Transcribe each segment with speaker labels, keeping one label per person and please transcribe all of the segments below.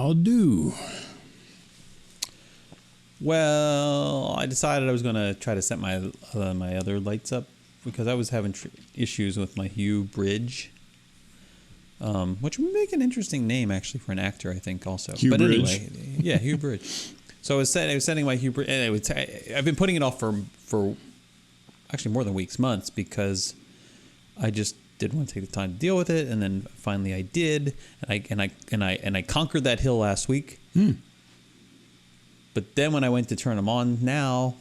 Speaker 1: shall do?
Speaker 2: Well, I decided I was going to try to set my other lights up because I was having issues with my Hue Bridge, which would make an interesting name actually for an actor, I think, also.
Speaker 1: Hue
Speaker 2: but
Speaker 1: Bridge.
Speaker 2: Anyway, yeah, Hue Bridge. So I was setting my Hue Bridge, and I've been putting it off for actually more than weeks, months, because I just didn't want to take the time to deal with it, and then finally I did, and I conquered that hill last week. But then when I went to turn them on now,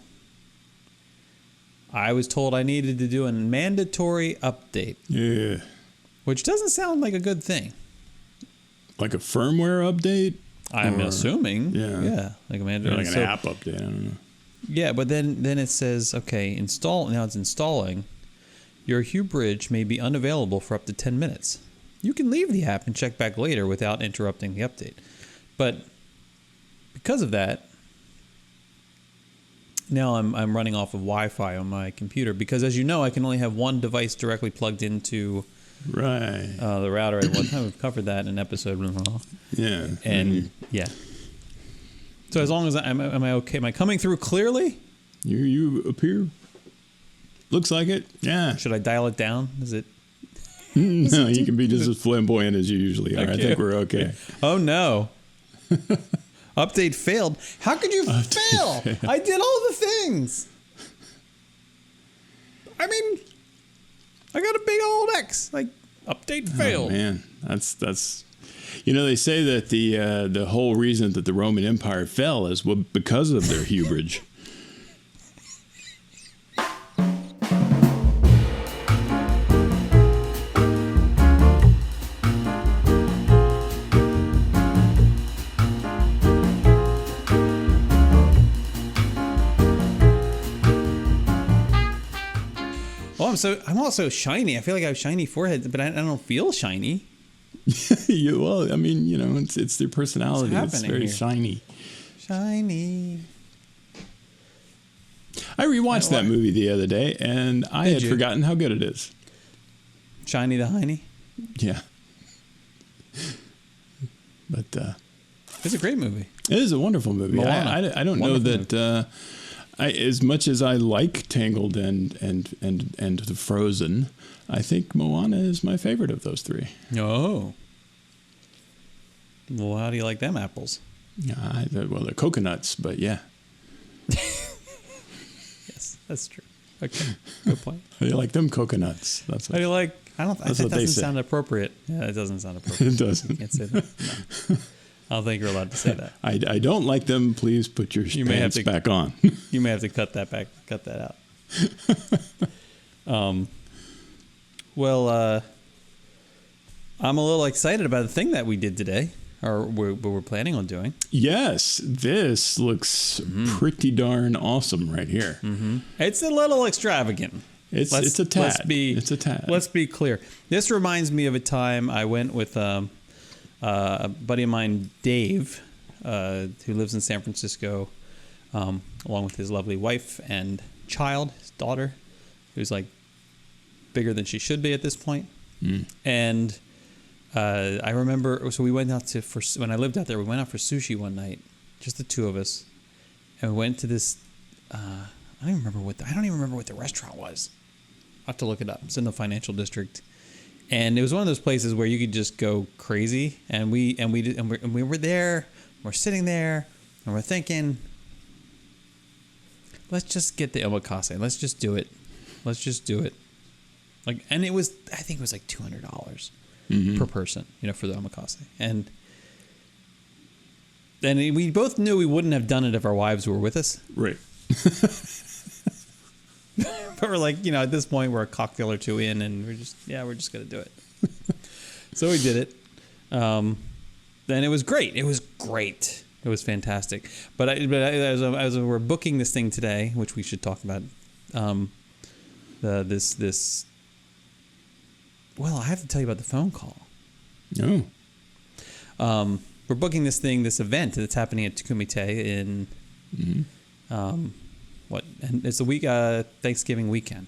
Speaker 2: I was told I needed to do a mandatory update.
Speaker 1: Yeah.
Speaker 2: Which doesn't sound like a good thing.
Speaker 1: Like a firmware update?
Speaker 2: I'm assuming.
Speaker 1: Yeah.
Speaker 2: Like a mandatory.
Speaker 1: Like an app update, I don't know.
Speaker 2: Yeah, but then it says, okay, now it's installing. Your Hue Bridge may be unavailable for up to 10 minutes. You can leave the app and check back later without interrupting the update. But because of that, now I'm running off of Wi-Fi on my computer because, as you know, I can only have one device directly plugged into the router at one time. We've covered that in an episode.
Speaker 1: Yeah.
Speaker 2: And yeah. So as long as am I okay? Am I coming through clearly?
Speaker 1: You appear. Looks like it. Yeah.
Speaker 2: Should I dial it down? Is it?
Speaker 1: No, you can be just as flamboyant as you usually are. Okay. I think we're okay.
Speaker 2: Oh no. Update failed. How could you fail? I did all the things. I mean, I got a big old X. Like, update failed.
Speaker 1: Oh, man, that's. You know, they say that the whole reason that the Roman Empire fell is because of their Hue Bridge.
Speaker 2: I'm also shiny. I feel like I have shiny forehead, but I don't feel shiny.
Speaker 1: Well, I mean, you know, it's their personality. It's very here? Shiny.
Speaker 2: Shiny.
Speaker 1: I rewatched that movie the other day, and I had forgotten how good it is.
Speaker 2: Shiny the Hiney?
Speaker 1: Yeah. But
Speaker 2: it's a great movie.
Speaker 1: It is a wonderful movie. I don't know that as much as I like Tangled and the Frozen, I think Moana is my favorite of those three.
Speaker 2: Oh. Well, how do you like them apples?
Speaker 1: Yeah, well, they're coconuts, but yeah.
Speaker 2: Yes, that's true. Okay, good point.
Speaker 1: How do you like them coconuts? That's what,
Speaker 2: how do you like? I don't. That doesn't sound appropriate. Yeah, it doesn't sound appropriate.
Speaker 1: It doesn't.
Speaker 2: You can't say that. No. I don't think you're allowed to say that.
Speaker 1: I don't like them. Please put your pants back on.
Speaker 2: You may have to cut that back. Cut that out. Well, I'm a little excited about the thing that we did today, or we're planning on doing.
Speaker 1: Yes, this looks pretty darn awesome right here.
Speaker 2: Mm-hmm. It's a little extravagant.
Speaker 1: It's a tad. It's a tad.
Speaker 2: Let's be clear. This reminds me of a time I went with a buddy of mine, Dave, who lives in San Francisco, along with his lovely wife and child, his daughter, who's like bigger than she should be at this point. And I remember, so we went out when I lived out there, we went out for sushi one night, just the two of us, and we went to this. I don't even remember what the restaurant was. I'll have to look it up. It's in the financial district. And it was one of those places where you could just go crazy, and we were there. We're sitting there, and we're thinking, let's just get the omakase. Let's just do it. Like, and I think it was like $200 per person, for the omakase. And then we both knew we wouldn't have done it if our wives were with us.
Speaker 1: Right.
Speaker 2: But we're like, at this point, we're a cocktail or two in, and we're just going to do it. So we did it. Then it was great. It was fantastic. But as we're booking this thing today, which we should talk about, this. Well, I have to tell you about the phone call.
Speaker 1: No.
Speaker 2: We're booking this event that's happening at Takumi-Tei in. And it's the week Thanksgiving weekend.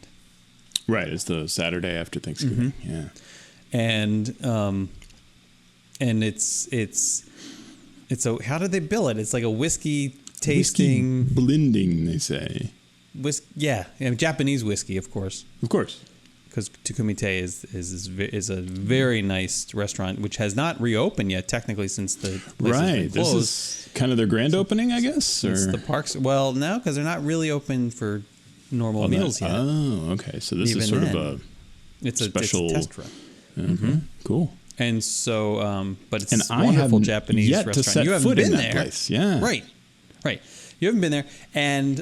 Speaker 1: Right, it's the Saturday after Thanksgiving. Yeah.
Speaker 2: And it's how did they bill it? It's like a whiskey tasting
Speaker 1: whiskey blending, they say.
Speaker 2: Japanese whiskey, of course.
Speaker 1: Of course.
Speaker 2: Because Takumi-Tei is a very nice restaurant, which has not reopened yet, technically, since the place has been closed.
Speaker 1: This is kind of their grand opening, I guess?
Speaker 2: It's the parks. Well, no, because they're not really open for normal meals yet.
Speaker 1: Oh, okay. So this is sort of a special...
Speaker 2: It's a test run.
Speaker 1: Mm-hmm. Cool.
Speaker 2: And so, but it's
Speaker 1: a
Speaker 2: wonderful Japanese
Speaker 1: yet
Speaker 2: restaurant.
Speaker 1: To set
Speaker 2: you haven't
Speaker 1: foot
Speaker 2: been
Speaker 1: in that
Speaker 2: there.
Speaker 1: Place. Yeah.
Speaker 2: Right. You haven't been there. And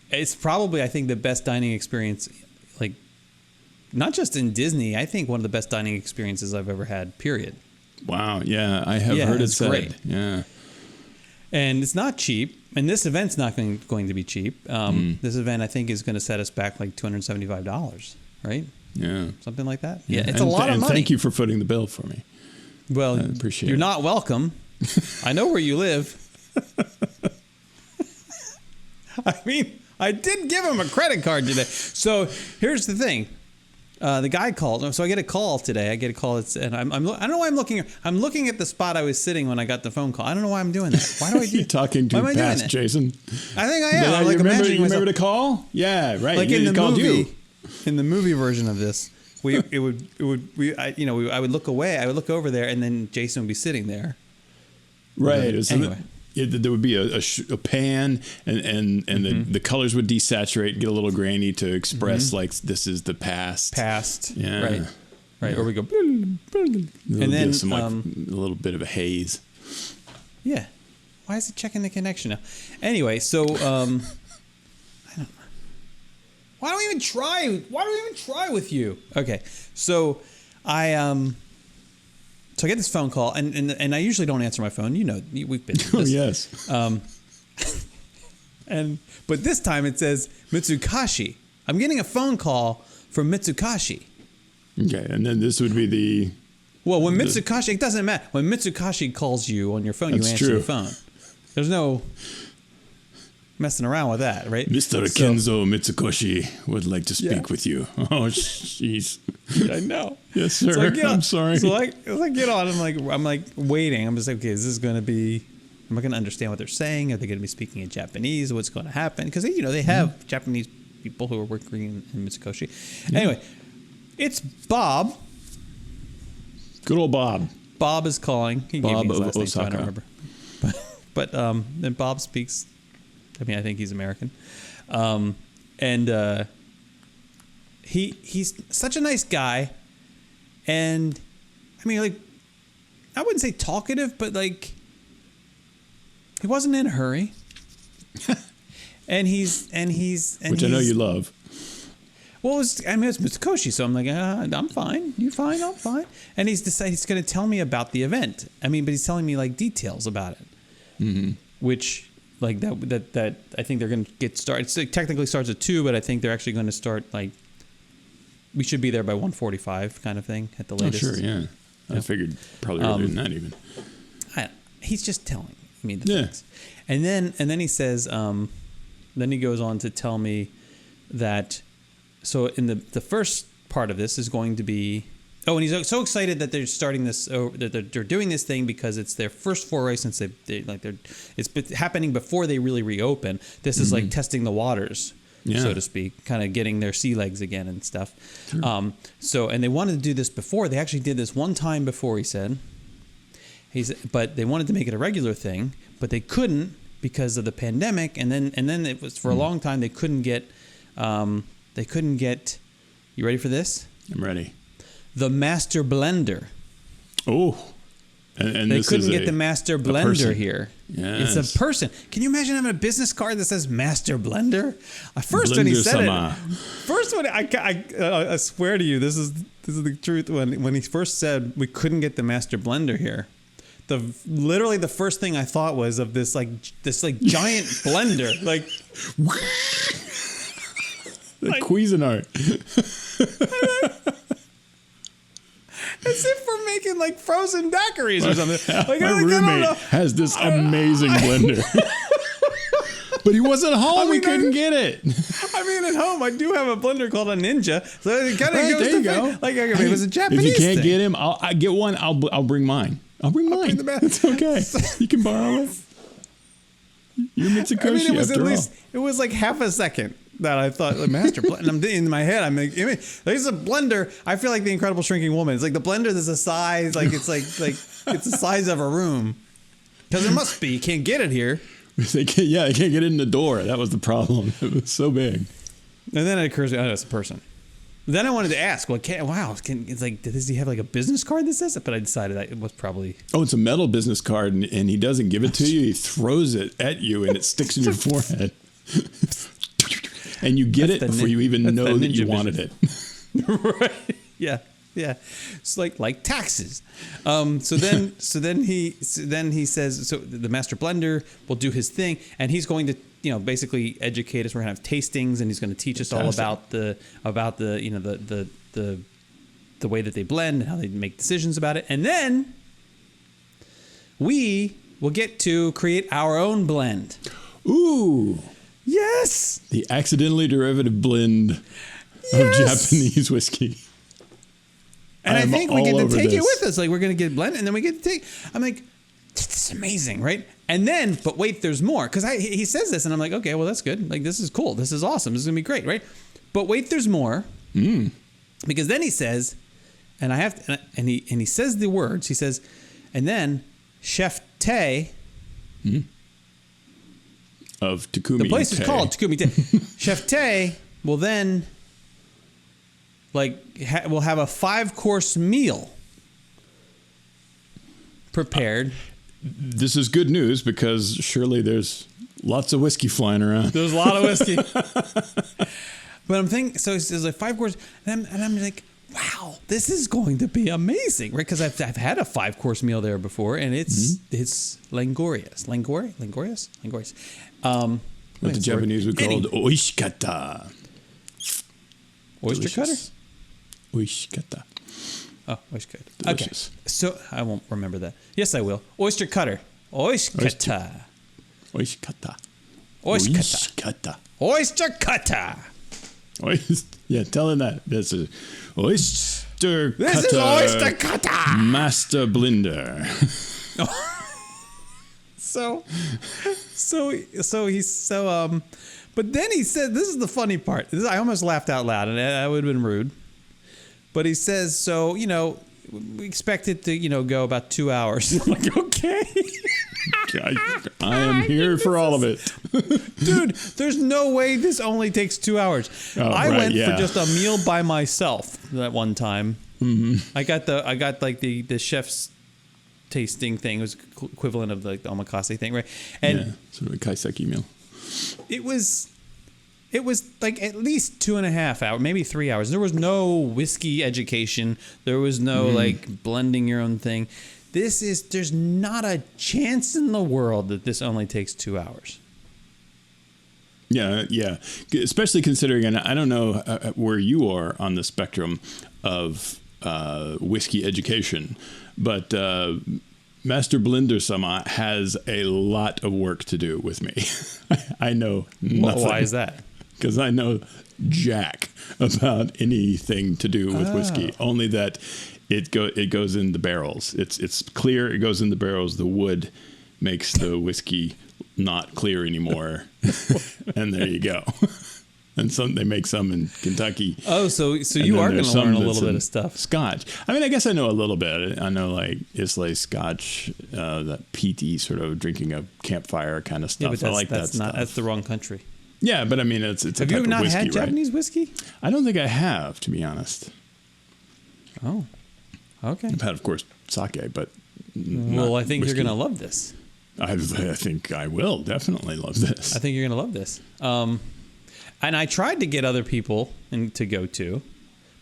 Speaker 2: it's probably, I think, the best dining experience, like, not just in Disney. I think one of the best dining experiences I've ever had, period.
Speaker 1: Wow. Yeah, I have heard it said.
Speaker 2: Great.
Speaker 1: Yeah.
Speaker 2: And it's not cheap. And this event's not going to be cheap. This event, I think, is going to set us back like $275, right?
Speaker 1: Yeah.
Speaker 2: Something like that. Yeah, it's a lot of money.
Speaker 1: And thank you for footing the bill for me.
Speaker 2: Well,
Speaker 1: I appreciate
Speaker 2: you're
Speaker 1: it.
Speaker 2: not welcome. I know where you live. I mean, I did give him a credit card today. So here's the thing. The guy called. So I get a call today. I don't know why I'm looking. I'm looking at the spot I was sitting when I got the phone call. I don't know why I'm doing that. Why do I do?
Speaker 1: You're talking too fast, Jason.
Speaker 2: I think I am.
Speaker 1: Yeah,
Speaker 2: I'm like,
Speaker 1: you remember the call? Yeah, right.
Speaker 2: Like in the
Speaker 1: called
Speaker 2: movie.
Speaker 1: You.
Speaker 2: In the movie version of this, I would look away. I would look over there, and then Jason would be sitting there.
Speaker 1: Right.
Speaker 2: Anyway.
Speaker 1: There would be a pan, and the colors would desaturate, get a little grainy to express like this is the past.
Speaker 2: Yeah. Right.
Speaker 1: Yeah.
Speaker 2: Or we go.
Speaker 1: And
Speaker 2: then
Speaker 1: some a little bit of a haze.
Speaker 2: Yeah. Why is it checking the connection now? Anyway, so I don't know. Why don't we even try with you? Okay. So So I get this phone call, and I usually don't answer my phone. You know, we've been through this.
Speaker 1: Oh,
Speaker 2: yes. But this time it says Mitsukashi. I'm getting a phone call from Mitsukashi.
Speaker 1: Okay, and then this would be the...
Speaker 2: Well, when Mitsukashi... It doesn't matter. When Mitsukashi calls you on your phone, you answer the phone. There's no messing around with that, right?
Speaker 1: Mr. Kenzo Mitsukoshi would like to speak with you. Oh, jeez.
Speaker 2: I know.
Speaker 1: Yes, sir. So I'm sorry.
Speaker 2: So I get on. I'm like waiting. I'm just like, okay, is this going to be? Am I going to understand what they're saying? Are they going to be speaking in Japanese? What's going to happen? Because they have Japanese people who are working in Mitsukoshi. Yeah. Anyway, it's Bob.
Speaker 1: Good old Bob.
Speaker 2: Bob is calling. He
Speaker 1: Bob
Speaker 2: gave me his last
Speaker 1: of
Speaker 2: name, so I
Speaker 1: Osaka.
Speaker 2: don't remember. But then Bob speaks. I mean, I think he's American, and he's such a nice guy, and I mean, like, I wouldn't say talkative, but like, he wasn't in a hurry, and he's
Speaker 1: which I know you love.
Speaker 2: Well, it's Mitsukoshi, so I'm like, I'm fine. You fine? I'm fine. And he's decided he's going to tell me about the event. I mean, but he's telling me like details about it, which. Like that I think they're going to get started. It technically starts at 2, but I think they're actually going to start like we should be there by 1:45 kind of thing at the latest.
Speaker 1: Oh, sure, yeah. I figured probably earlier than that even.
Speaker 2: He's just telling me the things. And then he says then he goes on to tell me that so in the first part of this is going to be and he's so excited that they're starting this, that they're doing this thing because it's their first foray since it's been happening before they really reopen. This is like testing the waters, so to speak, kind of getting their sea legs again and stuff. Sure. And they wanted to do this before. They actually did this one time before. He said, but they wanted to make it a regular thing, but they couldn't because of the pandemic. And then it was for a long time they couldn't get. You ready for this?
Speaker 1: I'm ready.
Speaker 2: The master blender.
Speaker 1: Oh, and
Speaker 2: they
Speaker 1: this
Speaker 2: couldn't
Speaker 1: is
Speaker 2: get the master blender here.
Speaker 1: Yes.
Speaker 2: It's a person. Can you imagine having a business card that says master blender? First when he said it, I swear to you, this is the truth. When he first said we couldn't get the master blender here, literally the first thing I thought was of this giant blender, like
Speaker 1: Cuisinart.
Speaker 2: As if we're making like frozen daiquiris or something.
Speaker 1: My roommate has this amazing blender. But he wasn't home. We couldn't get it.
Speaker 2: I mean, at home, I do have a blender called a Ninja. So it kind of goes
Speaker 1: there
Speaker 2: to
Speaker 1: you go.
Speaker 2: Like, it was a Japanese
Speaker 1: If you can't
Speaker 2: thing.
Speaker 1: get him, I get one. I'll bring mine. I'll bring mine.
Speaker 2: bring the bag.
Speaker 1: It's okay. You can borrow it. You're Mitsukoshi,
Speaker 2: I mean, it was
Speaker 1: after
Speaker 2: at
Speaker 1: all.
Speaker 2: least, it was like half a second that I thought, like, master blender. And I'm in my head, I'm like, there's a blender. I feel like the Incredible Shrinking Woman. It's like the blender is a size, like it's like it's the size of a room. Because it must be. You can't get it here.
Speaker 1: They can't get it in the door. That was the problem. It was so big.
Speaker 2: And then it occurs to me, oh, it's a person. Then I wanted to ask, well, it's like, does he have like a business card that says it? But I decided that it was probably...
Speaker 1: Oh, it's a metal business card, and he doesn't give it to you. He throws it at you, and it sticks in your forehead. And you get it before you even know that you wanted it.
Speaker 2: Right. Yeah. Yeah. It's like taxes. So then he says, so the master blender will do his thing, and he's going to, basically educate us. We're gonna have tastings, and he's going to teach us all about the way that they blend and how they make decisions about it. And then we will get to create our own blend.
Speaker 1: Ooh.
Speaker 2: Yes.
Speaker 1: The accidentally derivative blend of Japanese whiskey.
Speaker 2: And I think we get to take it with us. Like, we're going to get blended, and then we get to take... I'm like, this is amazing, right? And then, but wait, there's more. Because he says this, and I'm like, okay, well, that's good. Like, this is cool. This is awesome. This is going to be great, right? But wait, there's more. Because then he says, and he says the words. He says, and then Chef Tei...
Speaker 1: Of Takumi-Tei.
Speaker 2: The place is called Takumi-Tei. Chef Tei will then... we'll have a 5-course meal prepared.
Speaker 1: This is good news because surely there's lots of whiskey flying around.
Speaker 2: There's a lot of whiskey. But I'm thinking, so it's like 5 course, and I'm like, wow, this is going to be amazing, right? Because I've had a 5-course meal there before, and it's langorious. Langorious.
Speaker 1: What the Japanese would call oishikata.
Speaker 2: Oyster cutter?
Speaker 1: Oishikata.
Speaker 2: Oh, oyster cutter.
Speaker 1: Delicious.
Speaker 2: Okay. So I won't remember that. Yes, I will. Oyster cutter. Oishikata.
Speaker 1: Oishikata.
Speaker 2: Oishikata. Oyster cutter.
Speaker 1: Yeah, tell him that. This is oyster cutter.
Speaker 2: This is oyster cutter.
Speaker 1: Master blender.
Speaker 2: But then he said, this is the funny part. I almost laughed out loud, and that would have been rude. But he says, so, we expect it to, go about 2 hours. I'm like, okay.
Speaker 1: I am here for all of it.
Speaker 2: Dude, there's no way this only takes 2 hours. I went for just a meal by myself that one time. I got the chef's tasting thing. It was equivalent of the omakase thing, right? And
Speaker 1: sort of a kaiseki meal.
Speaker 2: It was like at least 2.5 hours, maybe 3 hours. There was no whiskey education. There was no like blending your own thing. There's not a chance in the world that this only takes 2 hours.
Speaker 1: Yeah. Especially considering, and I don't know where you are on the spectrum of whiskey education, but Master Blender Sama has a lot of work to do with me. I know nothing.
Speaker 2: Why is that?
Speaker 1: Because I know jack about anything to do with whiskey. Only that it goes in the barrels. It's clear. It goes in the barrels. The wood makes the whiskey not clear anymore, and there you go. And they make some in Kentucky.
Speaker 2: Oh, so you are going to learn a little bit of stuff.
Speaker 1: Scotch. I mean, I guess I know a little bit. I know like Islay Scotch, that peaty sort of drinking a campfire kind of stuff.
Speaker 2: Yeah, but
Speaker 1: I like that stuff.
Speaker 2: That's the wrong country.
Speaker 1: Yeah, but I mean, it's a type of whiskey, right?
Speaker 2: Have you not had Japanese whiskey?
Speaker 1: I don't think I have, to be honest.
Speaker 2: Oh, okay.
Speaker 1: I've had, of course, sake, but
Speaker 2: well, I think
Speaker 1: whiskey.
Speaker 2: You're going to love this.
Speaker 1: I think I will definitely love this.
Speaker 2: I think you're going to love this. And I tried to get other people to go to,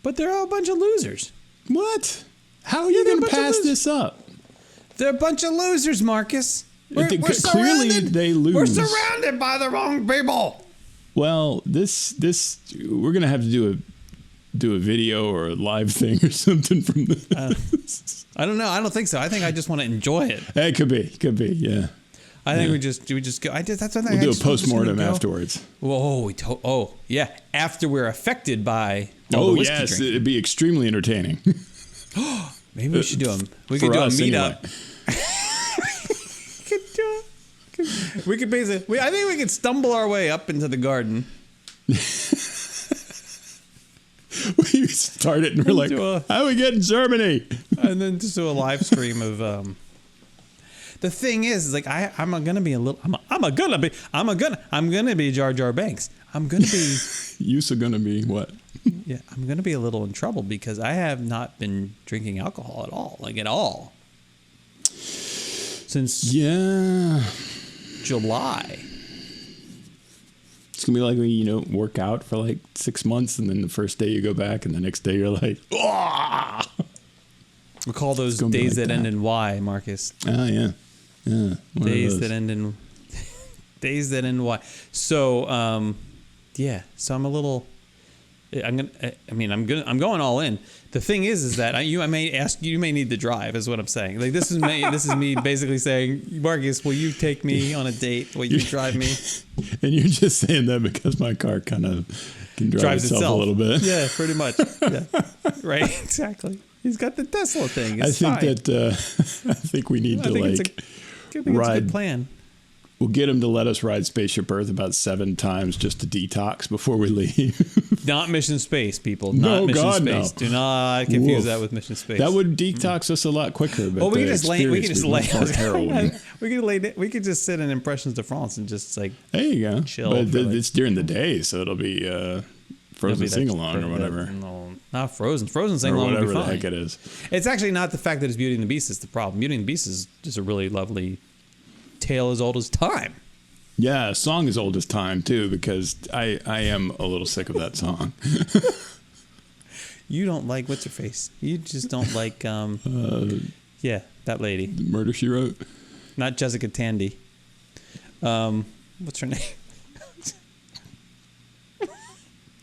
Speaker 2: but they're all a bunch of losers.
Speaker 1: What? How are you going to pass this up?
Speaker 2: They're a bunch of losers, Marcus.
Speaker 1: Clearly, they lose.
Speaker 2: We're surrounded by the wrong people.
Speaker 1: Well, this we're going to have to do a video or a live thing or something from this.
Speaker 2: I don't know. I don't think so. I think I just want to enjoy it.
Speaker 1: It could be. Yeah.
Speaker 2: I think we just go. That's what
Speaker 1: we'll do a postmortem afterwards.
Speaker 2: Whoa, yeah. After we're affected by
Speaker 1: all the whiskey drinking. It'd be extremely entertaining.
Speaker 2: Maybe we should do them. We could do a meetup. Anyway. We could basically. I think we could stumble our way up into the garden.
Speaker 1: We start it and we're like, how do we get in Germany?
Speaker 2: And then just do a live stream of. The thing is like I'm gonna be Jar Jar Banks. I'm gonna be.
Speaker 1: You're gonna be what?
Speaker 2: Yeah, I'm gonna be a little in trouble because I have not been drinking alcohol at all, like at all, since July.
Speaker 1: It's gonna be like when you work out for like 6 months, and then the first day you go back, and the next day you're like, ah.
Speaker 2: We call those days like that end in Y, Marcus.
Speaker 1: Oh yeah.
Speaker 2: Days that end in Y. So so I'm a little. I'm going all in. The thing is that I may need to drive, is what I'm saying. Like this is me basically saying, Marcus, will you take me on a date? Will you drive me?
Speaker 1: And you're just saying that because my car kind of can drive itself a little bit.
Speaker 2: Yeah, pretty much. Yeah. Right. Exactly. He's got the Tesla thing. It's
Speaker 1: I think we need to ride.
Speaker 2: It's a good plan.
Speaker 1: We'll get him to let us ride Spaceship Earth about 7 times just to detox before we leave.
Speaker 2: Not Mission Space, people. Not Mission Space. No. Do not confuse that with Mission Space.
Speaker 1: That would detox us a lot quicker. But
Speaker 2: we could just sit in Impressions de France and just like
Speaker 1: there you go.
Speaker 2: Chill.
Speaker 1: But it's during the day, so it'll be Frozen sing-along or whatever.
Speaker 2: No, not Frozen. Frozen sing-along would be fine.
Speaker 1: Whatever the heck it is.
Speaker 2: It's actually not the fact that it's Beauty and the Beast is the problem. Beauty and the Beast is just a really lovely tale as old as time.
Speaker 1: Yeah, a song as old as time too, because I am a little sick of that song.
Speaker 2: You don't like what's her face? You just don't like that lady.
Speaker 1: Murder, She Wrote.
Speaker 2: Not Jessica Tandy. What's her name?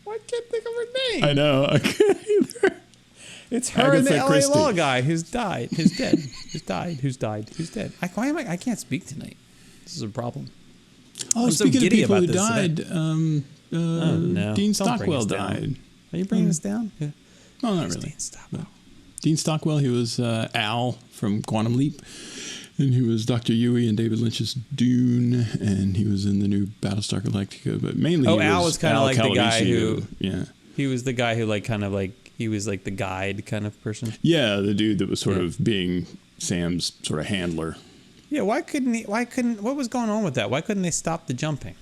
Speaker 2: I can't think of her name.
Speaker 1: I know. I can't either.
Speaker 2: It's her Agatha and the Christie. LA Law guy who's dead. Who's dead. I can't speak tonight. This is a problem.
Speaker 1: Oh, speaking of people who died, Dean Stockwell died.
Speaker 2: Are you bringing this down? Yeah.
Speaker 1: No, not really. Dean Stockwell, he was Al from Quantum Leap, and he was Dr. Yui in David Lynch's Dune, and he was in the new Battlestar Galactica, but mainly
Speaker 2: Al was kind of like the guy who...
Speaker 1: Yeah.
Speaker 2: He was the guy who he was like the guide kind of person.
Speaker 1: Yeah, the dude that was sort of being Sam's sort of handler.
Speaker 2: Yeah, what was going on with that? Why couldn't they stop the jumping?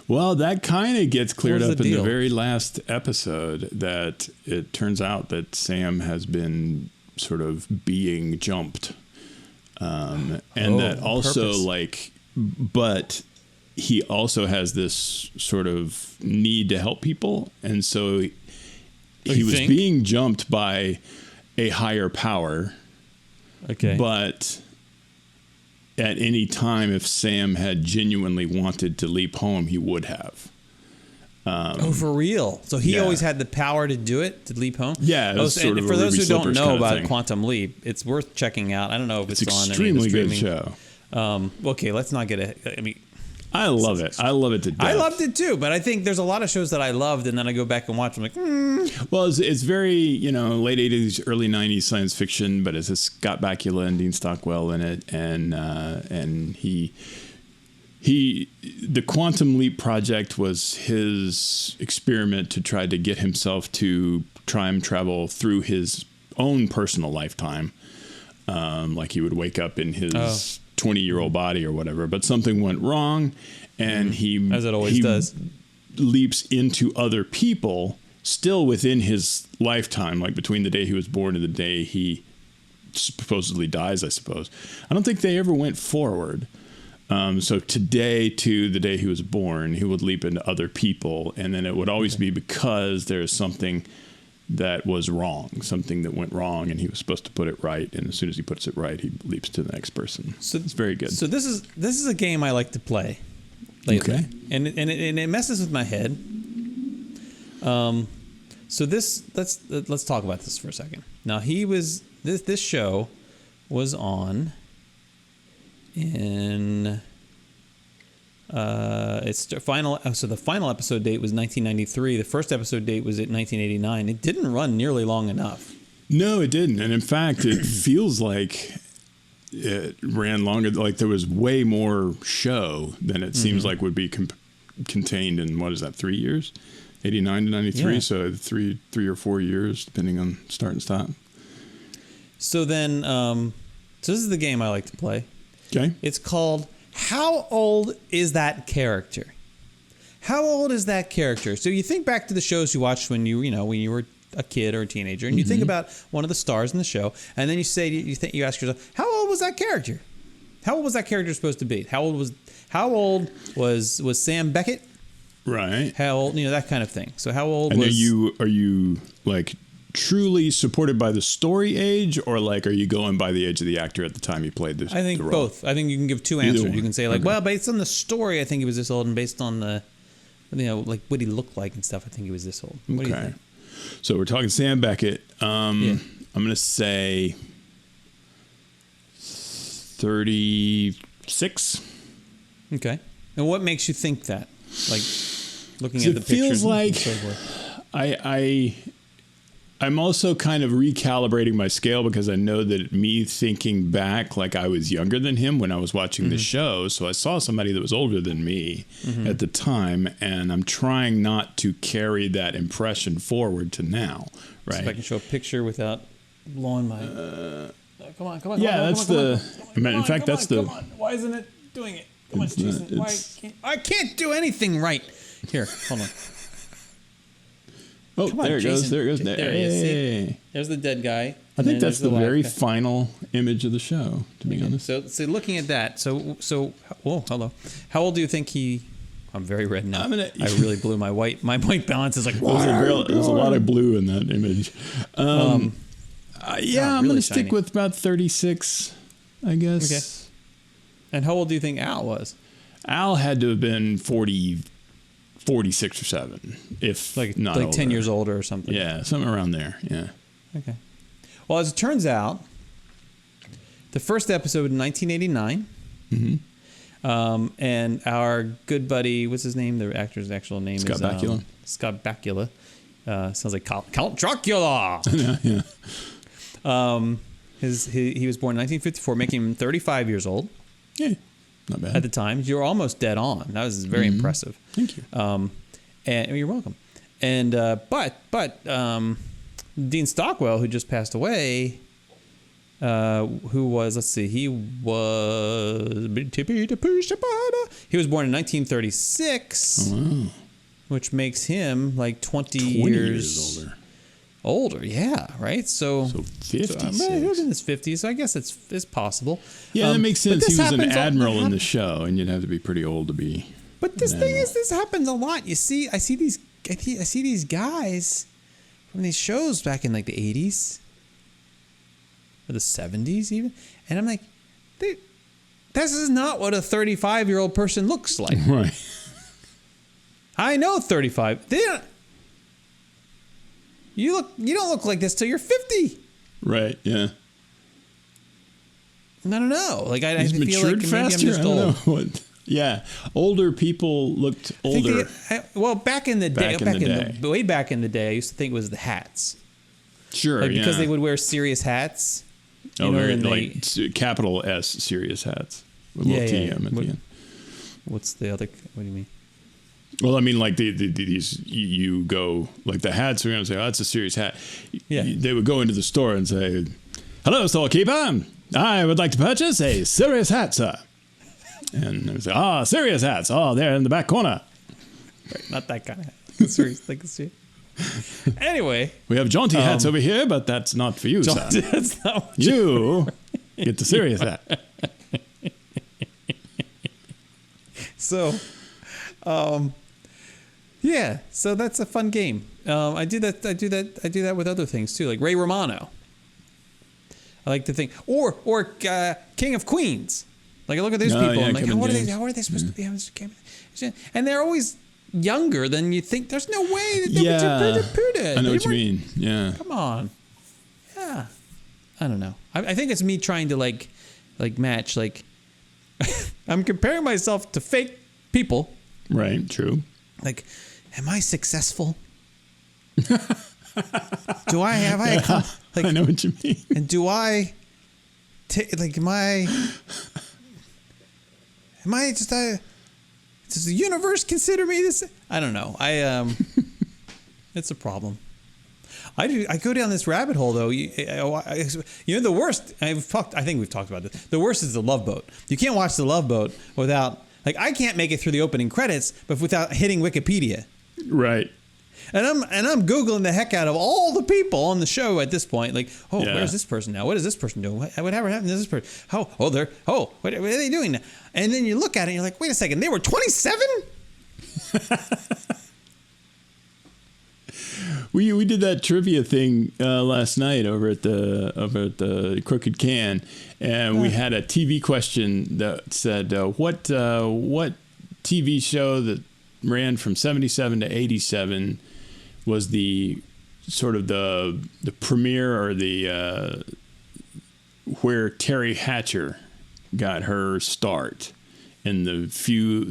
Speaker 1: Well, that kind of gets cleared up in the very last episode, that it turns out that Sam has been sort of being jumped. And that also but he also has this sort of need to help people. And so he was being jumped by a higher power.
Speaker 2: Okay.
Speaker 1: But at any time, if Sam had genuinely wanted to leap home, he would have.
Speaker 2: For real? So he always had the power to do it, to leap home?
Speaker 1: Yeah.
Speaker 2: For those who don't know about Quantum Leap, it's worth checking out. I don't know if it's on any of the streaming.
Speaker 1: It's an extremely good
Speaker 2: show. Okay, let's not get
Speaker 1: I love it. I love it to death.
Speaker 2: I loved it too, but I think there's a lot of shows that I loved, and then I go back and watch them like,
Speaker 1: Well, it's very, late 80s, early 90s science fiction, but it's a Scott Bakula and Dean Stockwell in it, and the Quantum Leap project was his experiment to try to get himself to time travel through his own personal lifetime. Like he would wake up in his 20-year-old body or whatever, but something went wrong, and he,
Speaker 2: as it always does,
Speaker 1: leaps into other people still within his lifetime, like between the day he was born and the day he supposedly dies, I suppose. I don't think they ever went forward. So today to the day he was born, he would leap into other people, and then it would always be because there's something that was wrong, something that went wrong, and he was supposed to put it right. And as soon as he puts it right, he leaps to the next person. So it's very good.
Speaker 2: So this is a game I like to play lately,
Speaker 1: okay.
Speaker 2: and it messes with my head. So let's talk about this for a second. Now this show was on in so the final episode date was 1993. The first episode date was at 1989. It didn't run nearly long enough.
Speaker 1: No, it didn't. And in fact, it feels like it ran longer. Like there was way more show than it seems like would be contained in, what is that, 3 years? 89 to 93.
Speaker 2: Yeah.
Speaker 1: So three or 4 years, depending on start and stop.
Speaker 2: So then, so this is the game I like to play.
Speaker 1: Okay.
Speaker 2: It's called How Old Is That Character? How old is that character? So you think back to the shows you watched when you were a kid or a teenager, and you think about one of the stars in the show, and then you ask yourself, how old was that character? How old was that character supposed to be? How old was Sam Beckett?
Speaker 1: Right.
Speaker 2: How old, that kind of thing. So how old
Speaker 1: and
Speaker 2: was...
Speaker 1: are you like truly supported by the story age, or like are you going by the age of the actor at the time you played this?
Speaker 2: I think
Speaker 1: the role?
Speaker 2: both. I think you can give two answers. You can say like, well, based on the story, I think he was this old, and based on the, like what he looked like and stuff, I think he was this old. What do you think?
Speaker 1: So we're talking Sam Beckett. I'm going to say 36.
Speaker 2: Okay. And what makes you think that? Like looking at the pictures. It
Speaker 1: feels like
Speaker 2: and so forth.
Speaker 1: I'm also kind of recalibrating my scale because I know that me thinking back, like I was younger than him when I was watching the show. So I saw somebody that was older than me at the time, and I'm trying not to carry that impression forward to now. Right.
Speaker 2: So if I can show a picture without blowing my... come on.
Speaker 1: Yeah, that's the... In fact, that's the...
Speaker 2: Why isn't it doing it? Come on, Jason. I can't do anything right. Here, hold on.
Speaker 1: Oh, there it goes. There it goes.
Speaker 2: There he is. See? There's the dead guy.
Speaker 1: I think that's the very final image of the show, to be honest.
Speaker 2: So looking at that, whoa, hello. How old do you think he... I'm very red now. I really blew my white balance is like...
Speaker 1: There's a lot of blue in that image. I'm going to stick with about 36, I guess.
Speaker 2: Okay. And how old do you think Al was?
Speaker 1: Al had to have been 46 or 7, if not older.
Speaker 2: 10 years older or something.
Speaker 1: Yeah, something around there. Yeah.
Speaker 2: Okay. Well, as it turns out, the first episode in 1989, and our good buddy, what's his name? The actor's actual name
Speaker 1: Scott
Speaker 2: is
Speaker 1: Bakula.
Speaker 2: Scott Bakula. Sounds like Count Dracula.
Speaker 1: Yeah.
Speaker 2: He was born in 1954, making him 35 years old.
Speaker 1: Yeah. Not bad.
Speaker 2: At the time, you were almost dead on. That was very impressive.
Speaker 1: Thank you.
Speaker 2: And you're welcome. And but Dean Stockwell, who just passed away, who was he was born in 1936, which makes him like 20 years older. Yeah, right. So
Speaker 1: 56.
Speaker 2: He was in his 50s. So I guess it's possible.
Speaker 1: Yeah, that makes sense. He was an admiral in the show, and you'd have to be pretty old to be.
Speaker 2: But this thing is, this happens a lot. I see these guys from these shows back in like the 80s or the 70s even, and I'm like, this is not what a 35-year-old person looks like.
Speaker 1: Right.
Speaker 2: I know 35. You don't look like this till you're 50.
Speaker 1: Right. Yeah.
Speaker 2: I don't know. Like I
Speaker 1: He's
Speaker 2: feel
Speaker 1: matured
Speaker 2: like
Speaker 1: faster.
Speaker 2: maybe I'm just old.
Speaker 1: I don't know what. Yeah, older people looked older.
Speaker 2: Back in the day, way back in the day, I used to think it was the hats.
Speaker 1: Sure,
Speaker 2: because they would wear serious hats.
Speaker 1: Like capital S serious hats with a little TM at the end.
Speaker 2: What's the other? What do you mean?
Speaker 1: Well, I mean, like these, you go like the hats. We're gonna say, "Oh, that's a serious hat."
Speaker 2: Yeah,
Speaker 1: they would go into the store and say, "Hello, storekeeper. I would like to purchase a serious hat, sir." And they would say, serious hats. Oh, they're in the back corner.
Speaker 2: Right, not that kind of hat. Serious, like a serious. Anyway,
Speaker 1: we have jaunty hats over here, but that's not for you, sir.
Speaker 2: That's not what
Speaker 1: you get the serious hat.
Speaker 2: So, so that's a fun game. I do that with other things too, like Ray Romano. I like to think, or King of Queens. Like I look at these people, and like, how are they supposed to be? And they're always younger than you think. There's no way that they would put it.
Speaker 1: I know what you mean. Yeah.
Speaker 2: Come on. Yeah. I don't know. I think it's me trying to like match like I'm comparing myself to fake people.
Speaker 1: Right. True.
Speaker 2: Like, am I successful? Do I have like?
Speaker 1: I know what you mean.
Speaker 2: And do I like? Am I just does the universe consider me this? I don't know. It's a problem. I go down this rabbit hole though. You know the worst. I think we've talked about this. The worst is the Love Boat. You can't watch the Love Boat without I can't make it through the opening credits, but without hitting Wikipedia.
Speaker 1: Right.
Speaker 2: And I'm Googling the heck out of all the people on the show at this point. Like, where's this person now? What is this person doing? Whatever happened to this person? What are they doing now? And then you look at it and you're like, wait a second, they were 27?
Speaker 1: We did that trivia thing last night over at the Crooked Can, and we had a TV question that said, what TV show that ran from 77 to 87 was the sort of the premiere or the where Terry Hatcher got her start in a few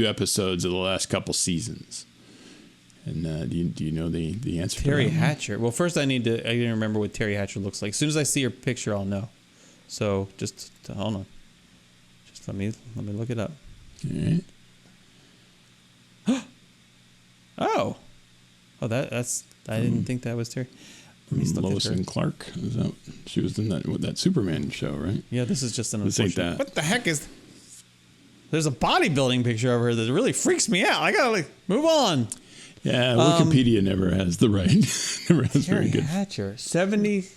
Speaker 1: episodes of the last couple seasons. And do you know the answer?
Speaker 2: Terry
Speaker 1: to that?
Speaker 2: Hatcher. Well, first I need to remember what Terry Hatcher looks like. As soon as I see her picture, I'll know. So just hold on. Just let me look it up.
Speaker 1: All right.
Speaker 2: Oh, that's. I didn't think that was Terry.
Speaker 1: Lois and Clark. She was in that Superman show, right?
Speaker 2: Yeah, this is just an.
Speaker 1: This ain't that.
Speaker 2: What the heck is? There's a bodybuilding picture of her that really freaks me out. I gotta move on.
Speaker 1: Yeah, Wikipedia never has the right. Never has
Speaker 2: Terry
Speaker 1: very good.
Speaker 2: Hatcher, 70.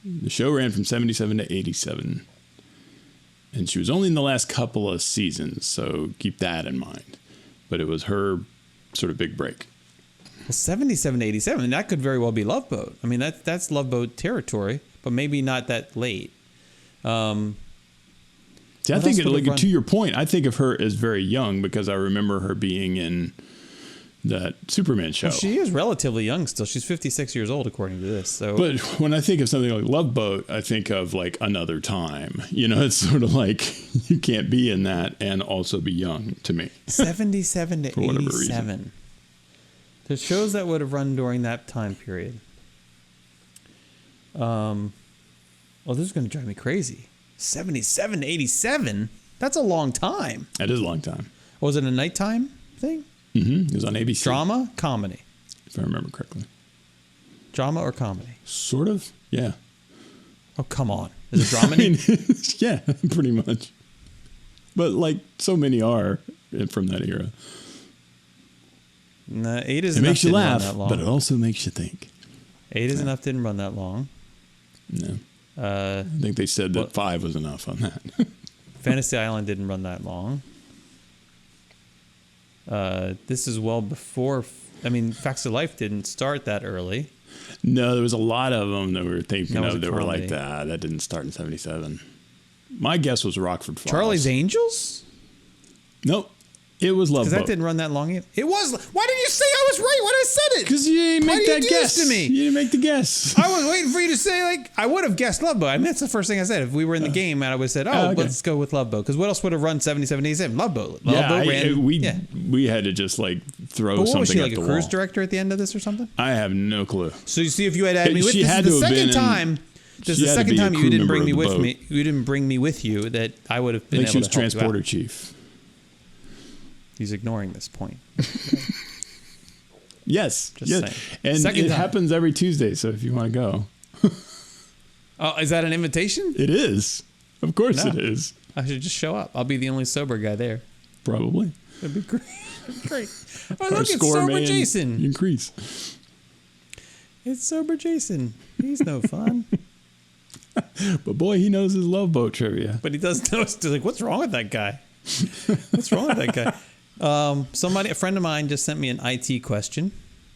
Speaker 1: The show ran from 77 to 87, and she was only in the last couple of seasons, so keep that in mind. But it was her sort of big break.
Speaker 2: Well, 77 to 87, that could very well be Love Boat. I mean, that's Love Boat territory, but maybe not that late.
Speaker 1: See, I think to your point, I think of her as very young because I remember her being in that Superman show.
Speaker 2: Well, she is relatively young still. She's 56 years old, according to this. So,
Speaker 1: but when I think of something like Love Boat, I think of like Another Time. You know, it's sort of like you can't be in that and also be young to me.
Speaker 2: 77 to 87. The shows that would have run during that time period. Well, this is going to drive me crazy. 77 to 87? That's a long time.
Speaker 1: That is a long time.
Speaker 2: Was it a nighttime thing?
Speaker 1: Mm-hmm. It was on ABC.
Speaker 2: Drama? Comedy?
Speaker 1: If I remember correctly.
Speaker 2: Drama or comedy?
Speaker 1: Sort of, yeah.
Speaker 2: Oh, come on. Is it dramedy?
Speaker 1: Yeah, pretty much. But like so many are from that era.
Speaker 2: Nah, 8 is
Speaker 1: it
Speaker 2: enough.
Speaker 1: Makes you laugh,
Speaker 2: that long.
Speaker 1: but it also makes you think.
Speaker 2: 8 is enough. Didn't run that long.
Speaker 1: No. I think they said that 5 was enough on that.
Speaker 2: Fantasy Island didn't run that long. This is well before. I mean, Facts of Life didn't start that early.
Speaker 1: No, there was a lot of them that we were thinking of that were like that. That didn't start in 77. My guess was Rockford Falls.
Speaker 2: Charlie's Angels?
Speaker 1: Nope. It was Love Boat.
Speaker 2: Because that didn't run that long either. It was. Why didn't you say I was right when I said it?
Speaker 1: Because you didn't make that guess.
Speaker 2: To me?
Speaker 1: You didn't make the guess.
Speaker 2: I was waiting for you to say, like, I would have guessed Love Boat. I mean, that's the first thing I said. If we were in the game and I would have said, okay. Let's go with Love Boat. Because what else would have run 77, 87? Love Boat. Love Boat ran.
Speaker 1: We had to just, like, throw something at the wall.
Speaker 2: Was she, like, a cruise director at the end of this or something?
Speaker 1: I have no clue.
Speaker 2: So you see, if you had had me with this is the second time. This is the second time you didn't bring me with me. You didn't bring me with you that I would have been able to help you out.
Speaker 1: She was transporter chief.
Speaker 2: He's ignoring this point.
Speaker 1: Yes.
Speaker 2: Just saying.
Speaker 1: And it happens every Tuesday, so if you want to go.
Speaker 2: Oh, is that an invitation?
Speaker 1: It is. Of course it is.
Speaker 2: I should just show up. I'll be the only sober guy there.
Speaker 1: Probably.
Speaker 2: That'd be great. Great. Oh, look, it's Sober Jason.
Speaker 1: Increase.
Speaker 2: It's Sober Jason. He's no fun.
Speaker 1: But boy, he knows his Love Boat trivia.
Speaker 2: But he does know. It's like, what's wrong with that guy? What's wrong with that guy? A friend of mine just sent me an IT question.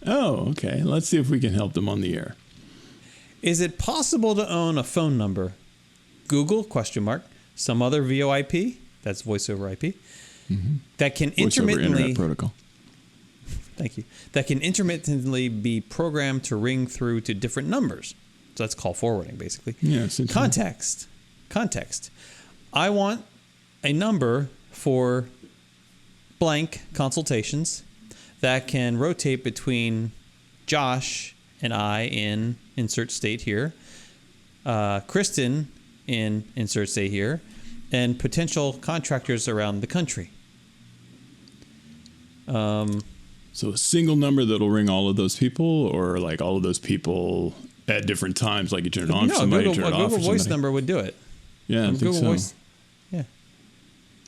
Speaker 1: Oh, okay. Let's see if we can help them on the air.
Speaker 2: Is it possible to own a phone number? Google ? Some other VoIP, that's voice over IP, that can intermittently
Speaker 1: Internet Protocol.
Speaker 2: Thank you. That can intermittently be programmed to ring through to different numbers. So that's call forwarding, basically.
Speaker 1: Yeah.
Speaker 2: Context. I want a number for blank consultations that can rotate between Josh and I in insert state here, Kristen in insert state here, and potential contractors around the country.
Speaker 1: So a single number that'll ring all of those people, or like all of those people at different times, like you turn it on for somebody, turn it off for somebody?
Speaker 2: Google Voice number would do it.
Speaker 1: Yeah, I think
Speaker 2: Google
Speaker 1: so.
Speaker 2: Voice. Yeah.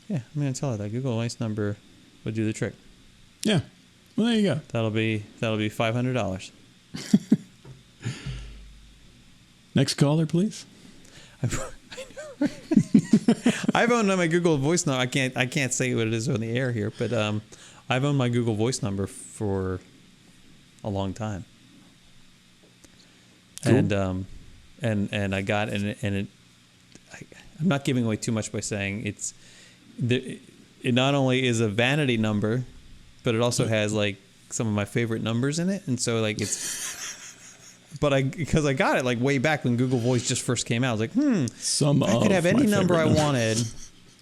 Speaker 2: Yeah, I'm going to tell her that Google Voice number would do the trick.
Speaker 1: Yeah. Well, there you go.
Speaker 2: That'll be $500.
Speaker 1: Next caller, please.
Speaker 2: I've owned my Google Voice number. I can't say what it is on the air here, but I've owned my Google Voice number for a long time.
Speaker 1: Cool.
Speaker 2: And I got I'm not giving away too much by saying it not only is a vanity number, but it also has like some of my favorite numbers in it, and so like it's. But because I got it like way back when Google Voice just first came out, I was like, if I could have any number I wanted,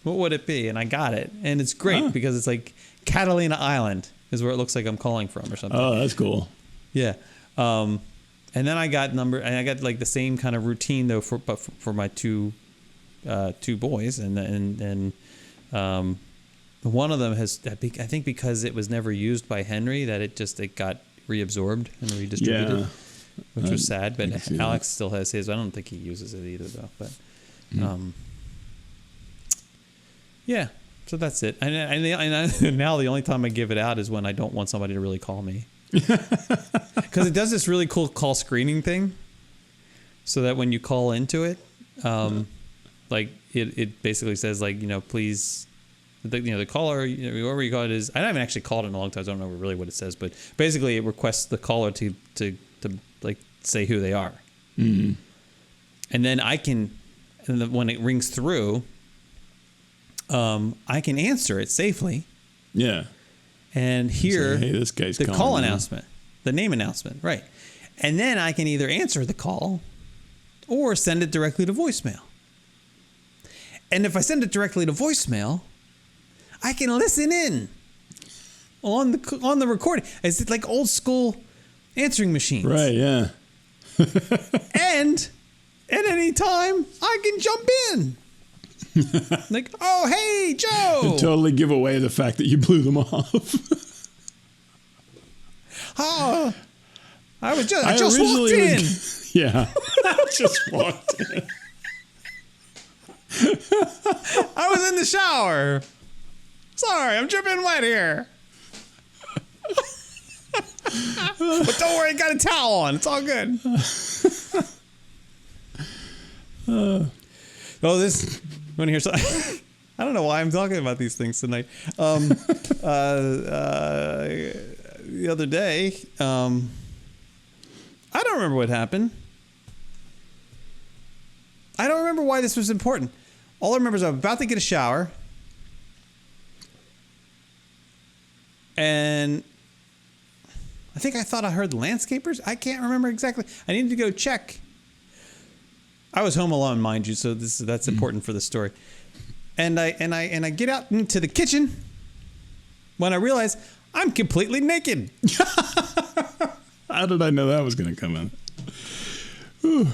Speaker 2: what would it be? And I got it, and it's great because it's like Catalina Island is where it looks like I'm calling from or something.
Speaker 1: Oh, that's cool.
Speaker 2: Yeah. And then I got like the same kind of routine though for my two boys, and one of them has, I think because it was never used by Henry, that it got reabsorbed and redistributed.
Speaker 1: Yeah.
Speaker 2: Which was sad, but
Speaker 1: see
Speaker 2: Alex still has his. I don't think he uses it either, though. But, yeah. So that's it. And now the only time I give it out is when I don't want somebody to really call me, because it does this really cool call screening thing. So that when you call into it, like it basically says like please, the caller, whoever you call it is. I haven't actually called it in a long time. So I don't know really what it says, but basically it requests the caller to like say who they are.
Speaker 1: Mm-hmm.
Speaker 2: And then when it rings through, I can answer it safely.
Speaker 1: Yeah.
Speaker 2: And hear
Speaker 1: hey, this guy's
Speaker 2: the
Speaker 1: calling
Speaker 2: call
Speaker 1: me.
Speaker 2: announcement, the name announcement, right. And then I can either answer the call or send it directly to voicemail. And if I send it directly to voicemail, I can listen in on the recording. It's like old school answering machines.
Speaker 1: Right, yeah.
Speaker 2: And at any time, I can jump in. Like, oh, hey, Joe.
Speaker 1: And totally give away the fact that you blew them off.
Speaker 2: Oh, I just walked in.
Speaker 1: Yeah. I just walked in.
Speaker 2: I was in the shower. Sorry, I'm dripping wet here. But don't worry, I got a towel on. It's all good. This. You want to hear something? I don't know why I'm talking about these things tonight. The other day, I don't remember what happened. I don't remember why this was important. All I remember is I'm about to get a shower. And I think I thought I heard the landscapers. I can't remember exactly. I needed to go check. I was home alone, mind you, so that's important for the story. And I get out into the kitchen when I realize I'm completely naked.
Speaker 1: How did I know that was going to come out? Whew.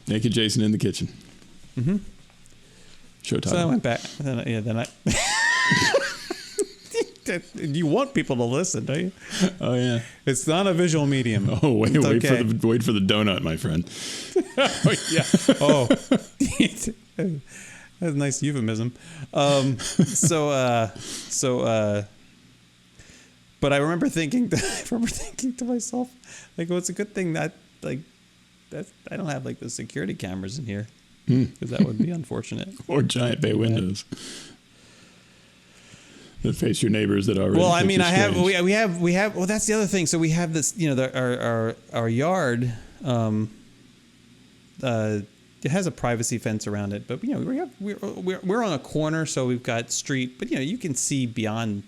Speaker 1: Naked Jason in the kitchen.
Speaker 2: Mm-hmm.
Speaker 1: Showtime.
Speaker 2: So I went back. Then I. You want people to listen, don't you?
Speaker 1: Oh yeah.
Speaker 2: It's not a visual medium.
Speaker 1: Oh wait for the donut, my friend.
Speaker 2: Oh yeah. Oh, that's a nice euphemism. But I remember thinking to myself, like, well, it's a good thing that I don't have like the security cameras in here, because that would be unfortunate.
Speaker 1: Or giant bay windows that face your neighbors that already.
Speaker 2: Well, I mean, we have. Well, that's the other thing. So we have this, our yard. It has a privacy fence around it, but we're on a corner, so we've got street. But you can see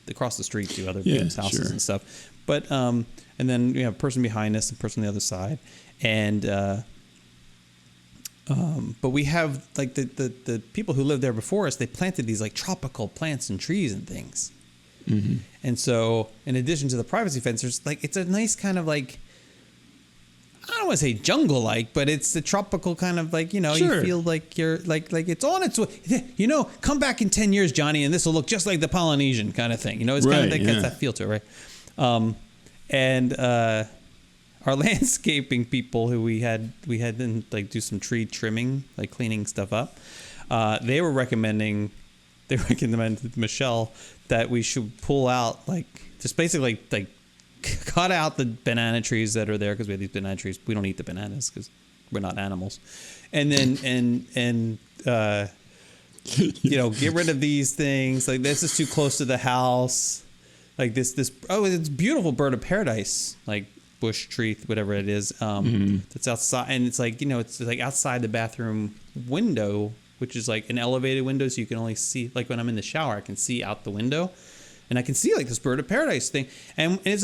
Speaker 2: across the street to other people's houses and stuff. But and then we have a person behind us, and a person on the other side, and But we have like the people who lived there before us. They planted these like tropical plants and trees and things. Mm-hmm. And so, in addition to the privacy fence, there's like it's a nice kind of like I don't want to say jungle-like, but it's the tropical kind of like you feel like you're like it's on its way. Come back in 10 years, Johnny, and this will look just like the Polynesian kind of thing. It's kind of that gets that feel to it, right? And our landscaping people who we had them like do some tree trimming, like cleaning stuff up. They recommended to Michelle that we should pull out like just basically like cut out the banana trees that are there because we have these banana trees. We don't eat the bananas because we're not animals. And then get rid of these things. Like this is too close to the house. Like this it's beautiful bird of paradise, like bush tree, whatever it is. That's outside, and it's like it's like outside the bathroom window, which is like an elevated window, so you can only see like when I'm in the shower, I can see out the window, and I can see like this bird of paradise thing, and it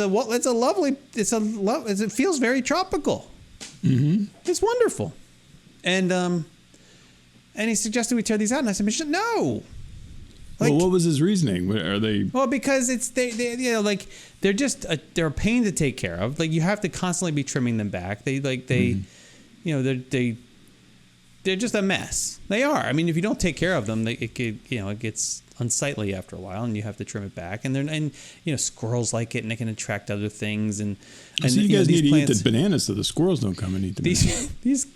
Speaker 2: feels very tropical. Mm-hmm. It's wonderful, and he suggested we tear these out, and I said, no.
Speaker 1: Like, well, what was his reasoning? Are they?
Speaker 2: Well, because they're just they're a pain to take care of. Like you have to constantly be trimming them back. They're just a mess. They are. I mean, if you don't take care of them, it gets unsightly after a while, and you have to trim it back. And squirrels like it, and they can attract other things. And
Speaker 1: so you guys need to eat the bananas so the squirrels don't come and eat them.
Speaker 2: These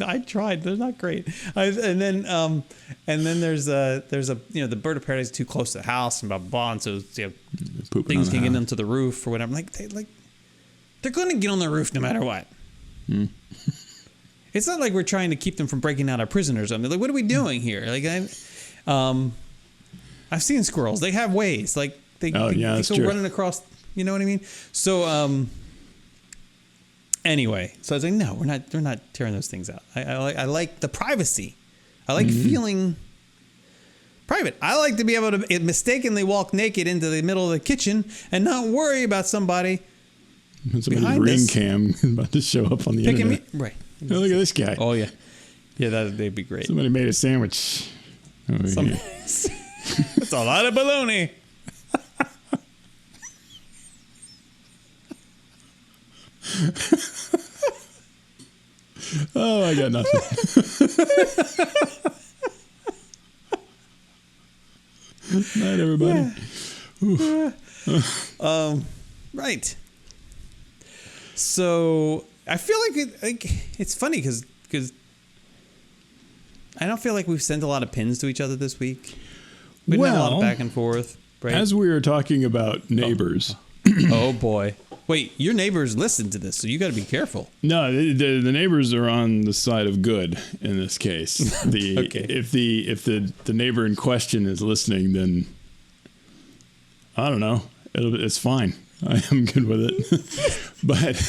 Speaker 2: I tried. They're not great. And then there's the bird of paradise is too close to the house and blah blah blah. And so things can get onto the roof or whatever. They're going to get on the roof no matter what. Mm. It's not like we're trying to keep them from breaking out our prison or something. Like, what are we doing here? Like, I've seen squirrels. They have ways. Like, they go running across. You know what I mean? So, anyway, so I was like, no, we're not tearing those things out. I like the privacy. I like feeling private. I like to be able to mistakenly walk naked into the middle of the kitchen and not worry about somebody behind
Speaker 1: ring
Speaker 2: us.
Speaker 1: cam about to show up on the internet.
Speaker 2: Right.
Speaker 1: Oh, look at this guy.
Speaker 2: Oh, yeah. Yeah, that'd be great.
Speaker 1: Somebody made a sandwich over here.
Speaker 2: That's a lot of bologna.
Speaker 1: Oh, I got nothing. Night, everybody.
Speaker 2: Yeah. Right. So I feel like it's funny because I don't feel like we've sent a lot of pins to each other this week. Been a lot of back and forth. Right?
Speaker 1: As we were talking about neighbors.
Speaker 2: Oh boy. Wait, your neighbors listen to this, so you got to be careful.
Speaker 1: No, the neighbors are on the side of good in this case.
Speaker 2: Okay.
Speaker 1: If the neighbor in question is listening, then I don't know. It's fine. I am good with it. But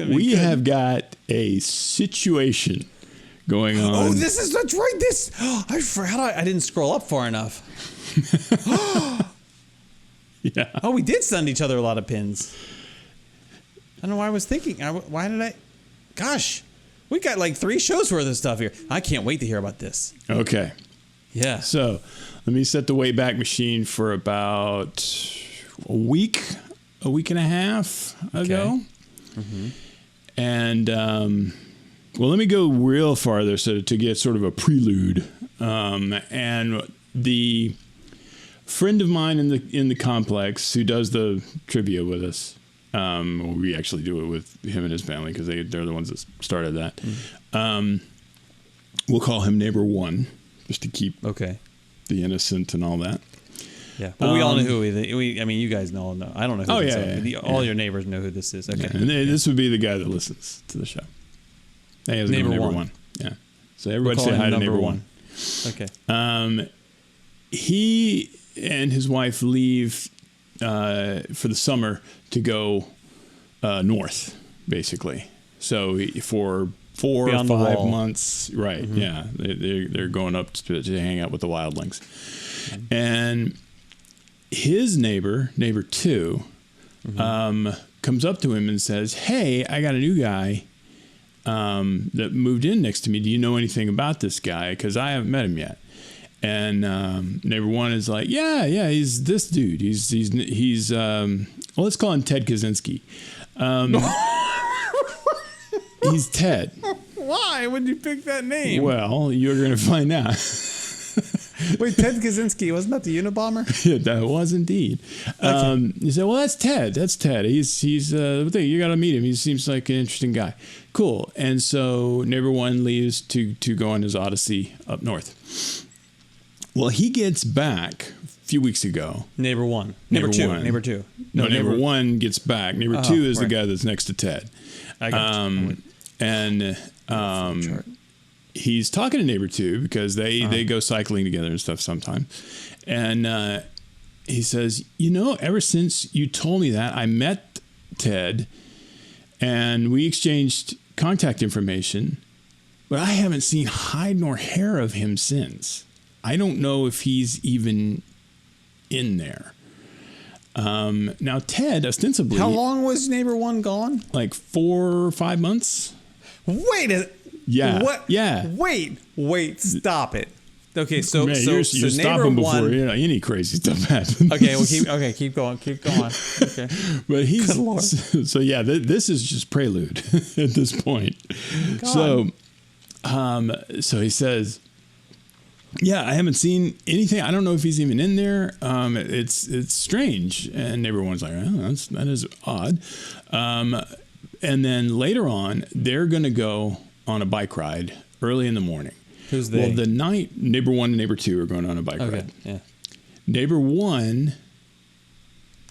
Speaker 1: we have got a situation going on.
Speaker 2: Oh, that's right. I forgot. I didn't scroll up far enough.
Speaker 1: Yeah.
Speaker 2: Oh, we did send each other a lot of pins. I don't know why I was thinking. Gosh, we got like 3 shows worth of stuff here. I can't wait to hear about this.
Speaker 1: Okay.
Speaker 2: Yeah.
Speaker 1: So let me set the Wayback Machine for about a week and a half ago. Mm-hmm. And, well, let me go real farther so to get sort of a prelude. And the friend of mine in the complex who does the trivia with us, we actually do it with him and his family because they're the ones that started that. Mm-hmm. We'll call him Neighbor 1 just to keep the innocent and all that.
Speaker 2: Yeah, but we all know who I mean, you guys all know. I don't know who this is. All your neighbors know who this is. Okay.
Speaker 1: Yeah, and this would be the guy that listens to the show. Hey, how's it going, Neighbor 1? Yeah. So everybody say hi to Neighbor 1.
Speaker 2: Okay.
Speaker 1: He and his wife leave for the summer to go north, basically. So for 4 or 5 months, right? Mm-hmm. Yeah, they're going up to hang out with the wildlings, and his neighbor 2, comes up to him and says, "Hey, I got a new guy. that moved in next to me, do you know anything about this guy? Because I haven't met him yet. And neighbor one is like, yeah, he's this dude. He's well, let's call him Ted Kaczynski. He's Ted.
Speaker 2: Why would you pick that name?
Speaker 1: Well, you're going to find out.
Speaker 2: Wait, Ted Kaczynski, wasn't that the Unabomber?
Speaker 1: Yeah, that was indeed.
Speaker 2: Okay.
Speaker 1: He said, well, that's Ted. He's you got to meet him. He seems like an interesting guy. Cool. And so neighbor one leaves to go on his odyssey up north. Well, he gets back a few weeks ago.
Speaker 2: Neighbor one.
Speaker 1: Neighbor
Speaker 2: two.
Speaker 1: one.
Speaker 2: Neighbor two.
Speaker 1: No, neighbor one gets back. Neighbor two is the guy that's next to Ted.
Speaker 2: I got you.
Speaker 1: And he's talking to neighbor two because they go cycling together and stuff sometimes. And he says, ever since you told me that, I met Ted and we exchanged contact information, but I haven't seen hide nor hair of him since. I don't know if he's even in there. Now, Ted, ostensibly...
Speaker 2: How long was neighbor one gone?
Speaker 1: Like 4 or 5 months. Yeah.
Speaker 2: What?
Speaker 1: Yeah.
Speaker 2: Wait, stop it. Okay, so
Speaker 1: you're
Speaker 2: neighbor
Speaker 1: stopping before
Speaker 2: one,
Speaker 1: any crazy stuff happens.
Speaker 2: Okay, well, keep going. Okay.
Speaker 1: But he's
Speaker 2: Good Lord.
Speaker 1: So yeah, this is just prelude at this point.
Speaker 2: God.
Speaker 1: So he says, yeah, I haven't seen anything. I don't know if he's even in there. It's strange. And neighbor one's like, that is odd. And then later on, they're going to go on a bike ride early in the morning.
Speaker 2: Who's they?
Speaker 1: Well, the night, neighbor one and neighbor two are going on a bike ride.
Speaker 2: Yeah.
Speaker 1: Neighbor one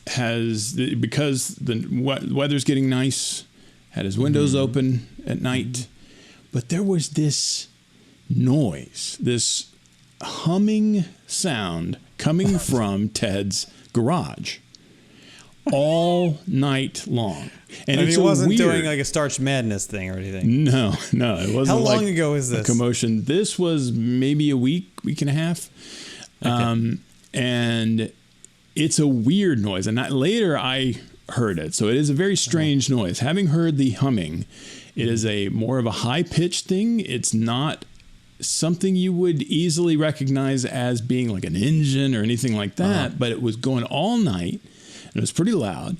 Speaker 1: because the weather's getting nice, had his windows open at night, but there was this noise, this humming sound coming from Ted's garage all night long. And
Speaker 2: he wasn't
Speaker 1: weird,
Speaker 2: doing like a Starch Madness thing or anything.
Speaker 1: No, it wasn't.
Speaker 2: How long
Speaker 1: like
Speaker 2: ago is this?
Speaker 1: A commotion. This was maybe a week and a half.
Speaker 2: Okay.
Speaker 1: And it's a weird noise. And later I heard it. So it is a very strange noise. Having heard the humming, it is a more of a high-pitched thing. It's not something you would easily recognize as being like an engine or anything like that, but it was going all night and it was pretty loud.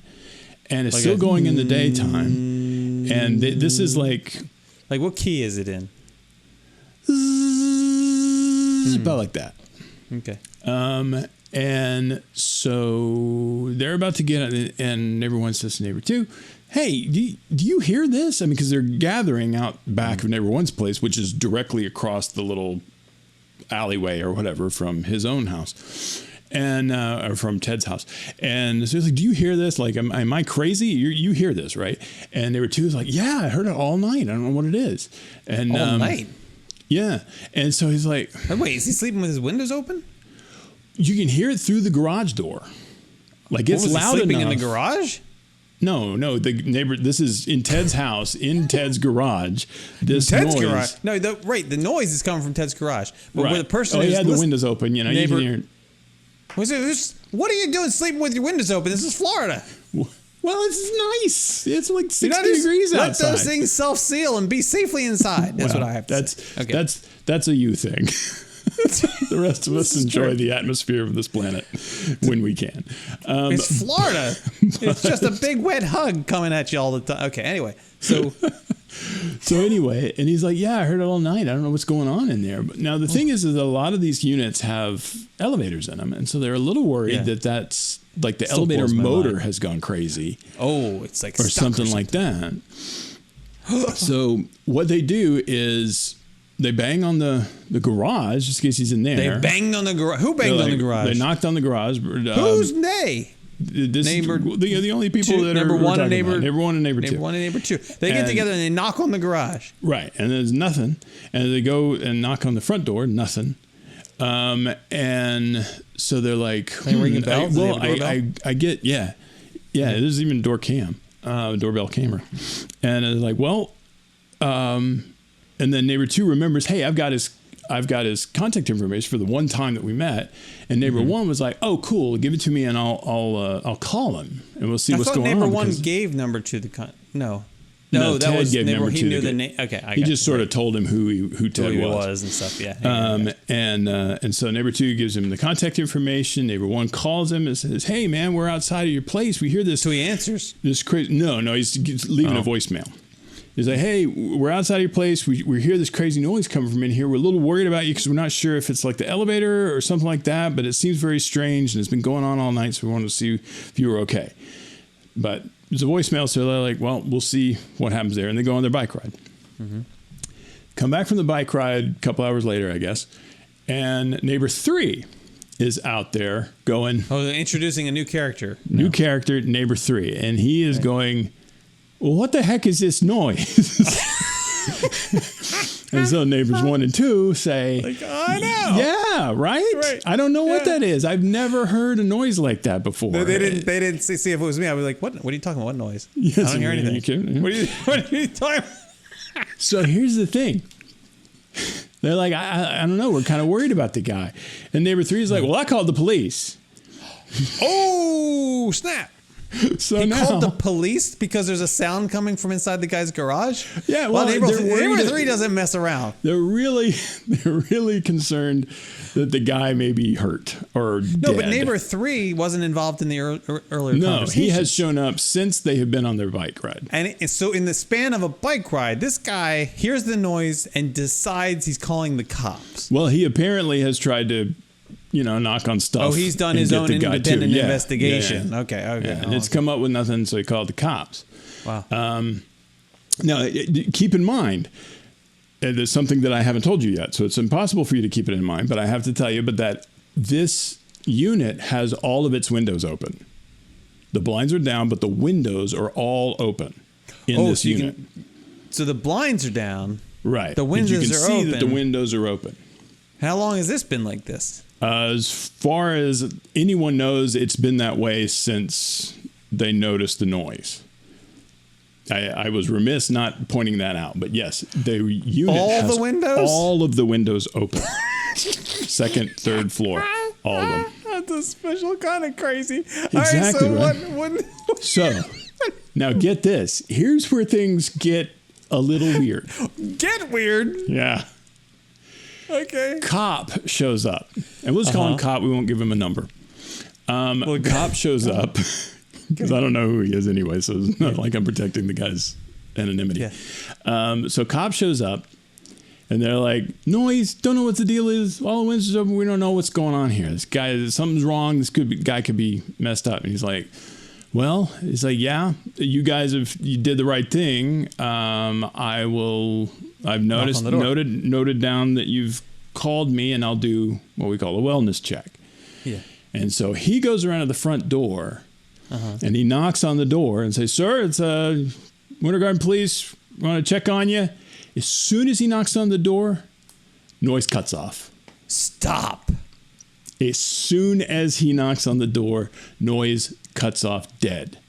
Speaker 1: And it's still going in the daytime. And this is like
Speaker 2: what key is it in?
Speaker 1: About like that.
Speaker 2: Okay.
Speaker 1: And so they're about to get it, and everyone says to neighbor two, hey, do you hear this? I mean, because they're gathering out back of neighbor one's place, which is directly across the little alleyway or whatever from his own house. And or from Ted's house. And so he's like, do you hear this? Like, am I crazy? You hear this, right? And neighbor two is like, yeah, I heard it all night. I don't know what it is. And
Speaker 2: all night?
Speaker 1: Yeah. And so he's like...
Speaker 2: Wait, is he sleeping with his windows open?
Speaker 1: You can hear it through the garage door. Like, it's loud enough.
Speaker 2: Sleeping in the garage?
Speaker 1: No, the neighbor... This is in Ted's house, in Ted's garage. This
Speaker 2: Ted's
Speaker 1: noise...
Speaker 2: garage? No, the noise is coming from Ted's garage. But where the person
Speaker 1: he
Speaker 2: is...
Speaker 1: had the windows open, you
Speaker 2: neighbor,
Speaker 1: you can hear...
Speaker 2: What are you doing sleeping with your windows open? This is Florida.
Speaker 1: Well, it's nice. It's like 60 degrees outside.
Speaker 2: Let those things self-seal and be safely inside. That's what I have to say. Okay.
Speaker 1: That's a you thing. The rest of us enjoy the atmosphere of this planet when we can.
Speaker 2: It's Florida. It's just a big wet hug coming at you all the time. Okay, anyway. So
Speaker 1: anyway, and he's like, yeah, I heard it all night. I don't know what's going on in there. But now the thing is that a lot of these units have elevators in them. And so they're a little worried that that's like the elevator motor has gone crazy.
Speaker 2: Oh, it's like
Speaker 1: or something like that. So what they do is they bang on the garage just in case he's in there.
Speaker 2: They banged on the garage. Who banged on the garage?
Speaker 1: They knocked on the garage.
Speaker 2: Who's they?
Speaker 1: Neighbor, the only people
Speaker 2: two,
Speaker 1: that
Speaker 2: neighbor
Speaker 1: are
Speaker 2: one and neighbor
Speaker 1: one and neighbor two.
Speaker 2: Neighbor one and neighbor two. They get together and they knock on the garage.
Speaker 1: Right, and there's nothing. And they go and knock on the front door, nothing. And so they're like,
Speaker 2: they ring a bell.
Speaker 1: I get, yeah. There's even doorbell camera, and it's like, well, and then neighbor two remembers, hey, I've got his contact information for the one time that we met, and neighbor one was like, "Oh, cool, give it to me, and I'll call him, and we'll see what's going on."
Speaker 2: Neighbor one gave number to the no, No, that
Speaker 1: Ted
Speaker 2: was
Speaker 1: gave
Speaker 2: neighbor.
Speaker 1: number
Speaker 2: He
Speaker 1: two.
Speaker 2: knew the name. Okay,
Speaker 1: He just sort of told him who Ted
Speaker 2: who he
Speaker 1: was.
Speaker 2: was and stuff. Yeah.
Speaker 1: And so neighbor 2 gives him the contact information. Neighbor 1 calls him and says, "Hey man, we're outside of your place. We hear this."
Speaker 2: So he answers.
Speaker 1: This crazy. No, he's leaving a voicemail. He's like, "Hey, we're outside of your place. We hear this crazy noise coming from in here. We're a little worried about you because we're not sure if it's like the elevator or something like that, but it seems very strange and it's been going on all night. So we wanted to see if you were okay." But it's a voicemail, so they're like, "Well, we'll see what happens there." And they go on their bike ride. Mm-hmm. Come back from the bike ride a couple hours later, I guess, and neighbor 3 is out there going.
Speaker 2: Oh, they're introducing a new character.
Speaker 1: New character, neighbor 3, and he is going, "Well, what the heck is this noise?" And so neighbors 1 and 2 say,
Speaker 2: Like, I know.
Speaker 1: "Yeah, right? I don't know what that is. I've never heard a noise like that before."
Speaker 2: No, they didn't see if it was me. I was like, "What? What are you talking about? What noise?
Speaker 1: Yes,
Speaker 2: I don't hear anything. What are you talking about?"
Speaker 1: So here's the thing. They're like, I don't know. We're kind of worried about the guy. And neighbor 3 is like, "Well, I called the police."
Speaker 2: Oh, snap.
Speaker 1: So
Speaker 2: He
Speaker 1: now,
Speaker 2: called the police because there's a sound coming from inside the guy's garage?
Speaker 1: Yeah, well,
Speaker 2: neighbor
Speaker 1: they're worried
Speaker 2: 3 doesn't mess around.
Speaker 1: they're really concerned that the guy may be hurt or
Speaker 2: No,
Speaker 1: dead.
Speaker 2: but neighbor 3 wasn't involved in the earlier
Speaker 1: No,
Speaker 2: conversation.
Speaker 1: he has shown up since they have been on their bike ride.
Speaker 2: And so in the span of a bike ride, this guy hears the noise and decides he's calling the cops.
Speaker 1: Well, he apparently has tried to, knock on stuff.
Speaker 2: Oh, he's done
Speaker 1: and
Speaker 2: his
Speaker 1: get
Speaker 2: own
Speaker 1: the guy, too.
Speaker 2: independent
Speaker 1: Yeah,
Speaker 2: investigation.
Speaker 1: yeah, yeah.
Speaker 2: Okay.
Speaker 1: Yeah, and
Speaker 2: Oh,
Speaker 1: it's come up with nothing, so he called the cops.
Speaker 2: wow.
Speaker 1: Now, keep in mind, there's something that I haven't told you yet, so it's impossible for you to keep it in mind, but I have to tell you, that this unit has all of its windows open. The blinds are down, but the windows are all open in this
Speaker 2: so
Speaker 1: unit.
Speaker 2: So the blinds are down.
Speaker 1: Right.
Speaker 2: The windows
Speaker 1: you can
Speaker 2: are
Speaker 1: see
Speaker 2: open.
Speaker 1: that the windows are open.
Speaker 2: How long has this been like this?
Speaker 1: As far as anyone knows, it's been that way since they noticed the noise. I was remiss not pointing that out, but yes, the unit has
Speaker 2: the windows?
Speaker 1: all of the windows open. Second, third floor, all of them.
Speaker 2: That's a special kind of crazy.
Speaker 1: Exactly,
Speaker 2: All right,
Speaker 1: right? So, now get this. Here's where things get a little weird.
Speaker 2: Get weird.
Speaker 1: Yeah.
Speaker 2: Okay.
Speaker 1: Cop shows up. And we'll just call him Cop. We won't give him a number. Cop shows up. Because I don't know who he is anyway, so it's not like I'm protecting the guy's anonymity.
Speaker 2: Yeah.
Speaker 1: So cop shows up, and they're like, "Noise, don't know what the deal is. All the windows are open. We don't know what's going on here. This guy, something's wrong. Guy could be messed up." And he's like, "Well," he's like, "Yeah, you guys you did the right thing. I've noted down that you've called me, and I'll do what we call a wellness check."
Speaker 2: Yeah.
Speaker 1: And so he goes around to the front door. And he knocks on the door and says, "Sir, it's Winter Garden Police. We want to check on you." As soon as he knocks on the door, noise cuts off.
Speaker 2: Stop.
Speaker 1: As soon as he knocks on the door, noise cuts off dead.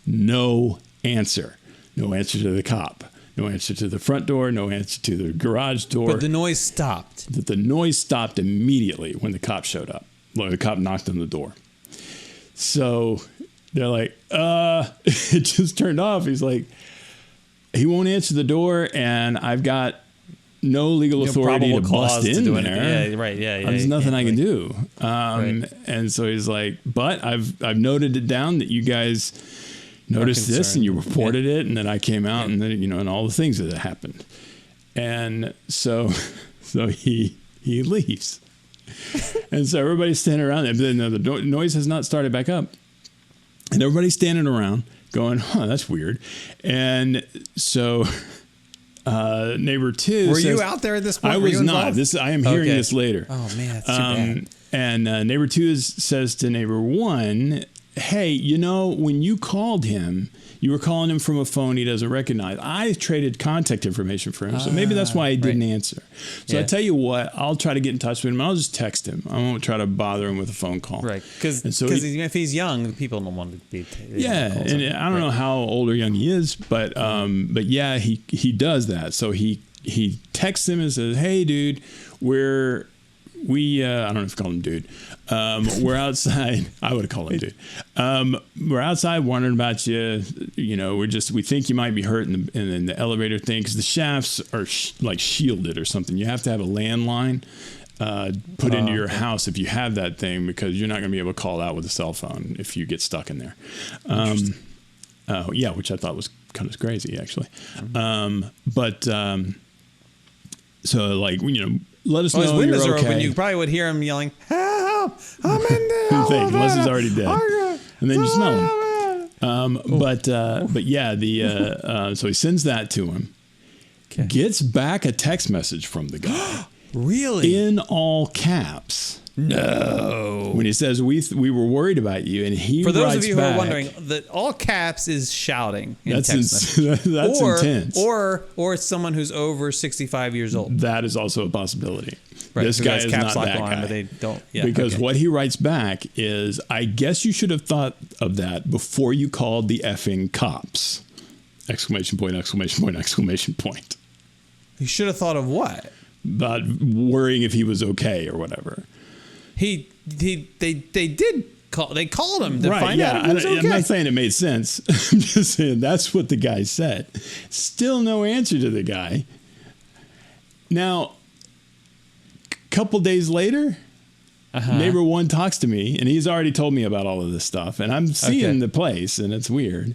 Speaker 1: No answer. No answer to the cop. No answer to the front door. No answer to the garage door.
Speaker 2: But the noise stopped.
Speaker 1: The noise stopped immediately when the cop showed up. Well, the cop knocked on the door. So they're like, it just turned off. He's like, he won't answer the door, and I've got no legal authority to bust in there.
Speaker 2: Yeah, right. Yeah.
Speaker 1: There's nothing I can do.
Speaker 2: Right.
Speaker 1: And so he's like, but I've noted it down that you guys noticed this and you reported it, and then I came out and then, and all the things that happened. And so he leaves. And so everybody's standing around, and the noise has not started back up. And everybody's standing around going, that's weird. And so neighbor 2
Speaker 2: Were
Speaker 1: says,
Speaker 2: you out there at this point?
Speaker 1: I was not. I am hearing this later.
Speaker 2: Oh, man, that's too bad.
Speaker 1: And neighbor 2 says to neighbor 1, "Hey, when you called him, you were calling him from a phone he doesn't recognize. I traded contact information for him, so maybe that's why he didn't answer. So I tell you what, I'll try to get in touch with him. I'll just text him. I won't try to bother him with a phone call."
Speaker 2: Right, because if he's young, people don't want to be.
Speaker 1: And I don't know how old or young he is, but yeah, he does that. So he texts him and says, "Hey, dude, we're I don't know if I call him dude. We're outside. I would have called him dude. We're outside wondering about you. You know, we think you might be hurt in the elevator thing because the shafts are like shielded or something. You have to have a landline put into your house if you have that thing, because you're not going to be able to call out with a cell phone if you get stuck in there. Yeah, which I thought was kind of crazy, actually. So, like, you know, let us know
Speaker 2: his windows
Speaker 1: you're okay.
Speaker 2: are open. You probably would hear him yelling, "Help! I'm in there!"
Speaker 1: Unless he's already dead, and then you smell him. But yeah, so he sends that to him. Okay. Gets back a text message from the guy.
Speaker 2: Really?
Speaker 1: In all caps.
Speaker 2: No.
Speaker 1: When he says we were worried about you, and he
Speaker 2: for those
Speaker 1: writes
Speaker 2: of you
Speaker 1: back,
Speaker 2: who are wondering, that all caps is shouting.
Speaker 1: That's intense.
Speaker 2: Or it's someone who's over 65 years old.
Speaker 1: That is also a possibility.
Speaker 2: Right,
Speaker 1: this guy is not that
Speaker 2: on,
Speaker 1: guy.
Speaker 2: But they don't. Yeah,
Speaker 1: because what he writes back is, I guess you should have thought of that before you called the effing cops! Exclamation point! Exclamation point! Exclamation point!
Speaker 2: You should have thought of what?
Speaker 1: About worrying if he was okay or whatever.
Speaker 2: They did call. They called him to
Speaker 1: right,
Speaker 2: find out if he was okay.
Speaker 1: I'm not saying it made sense. I'm just saying that's what the guy said. Still no answer to the guy. Now, a couple days later, neighbor one talks to me, and he's already told me about all of this stuff, and I'm seeing the place, and it's weird.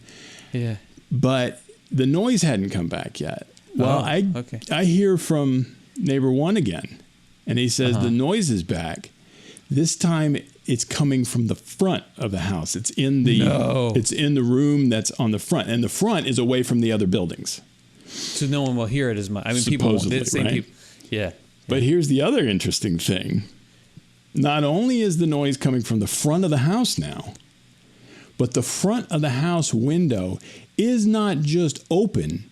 Speaker 1: Yeah. But the noise hadn't come back yet. Well, I hear from neighbor one again, and he says the noise is back. This time it's coming from the front of the house. It's in the room that's on the front, and the front is away from the other buildings. So no one will hear it as much. I mean,
Speaker 2: Supposedly,
Speaker 1: people, right?
Speaker 2: Yeah.
Speaker 1: But here's the other interesting thing. Not only is the noise coming from the front of the house now, but the front of the house window is not just open,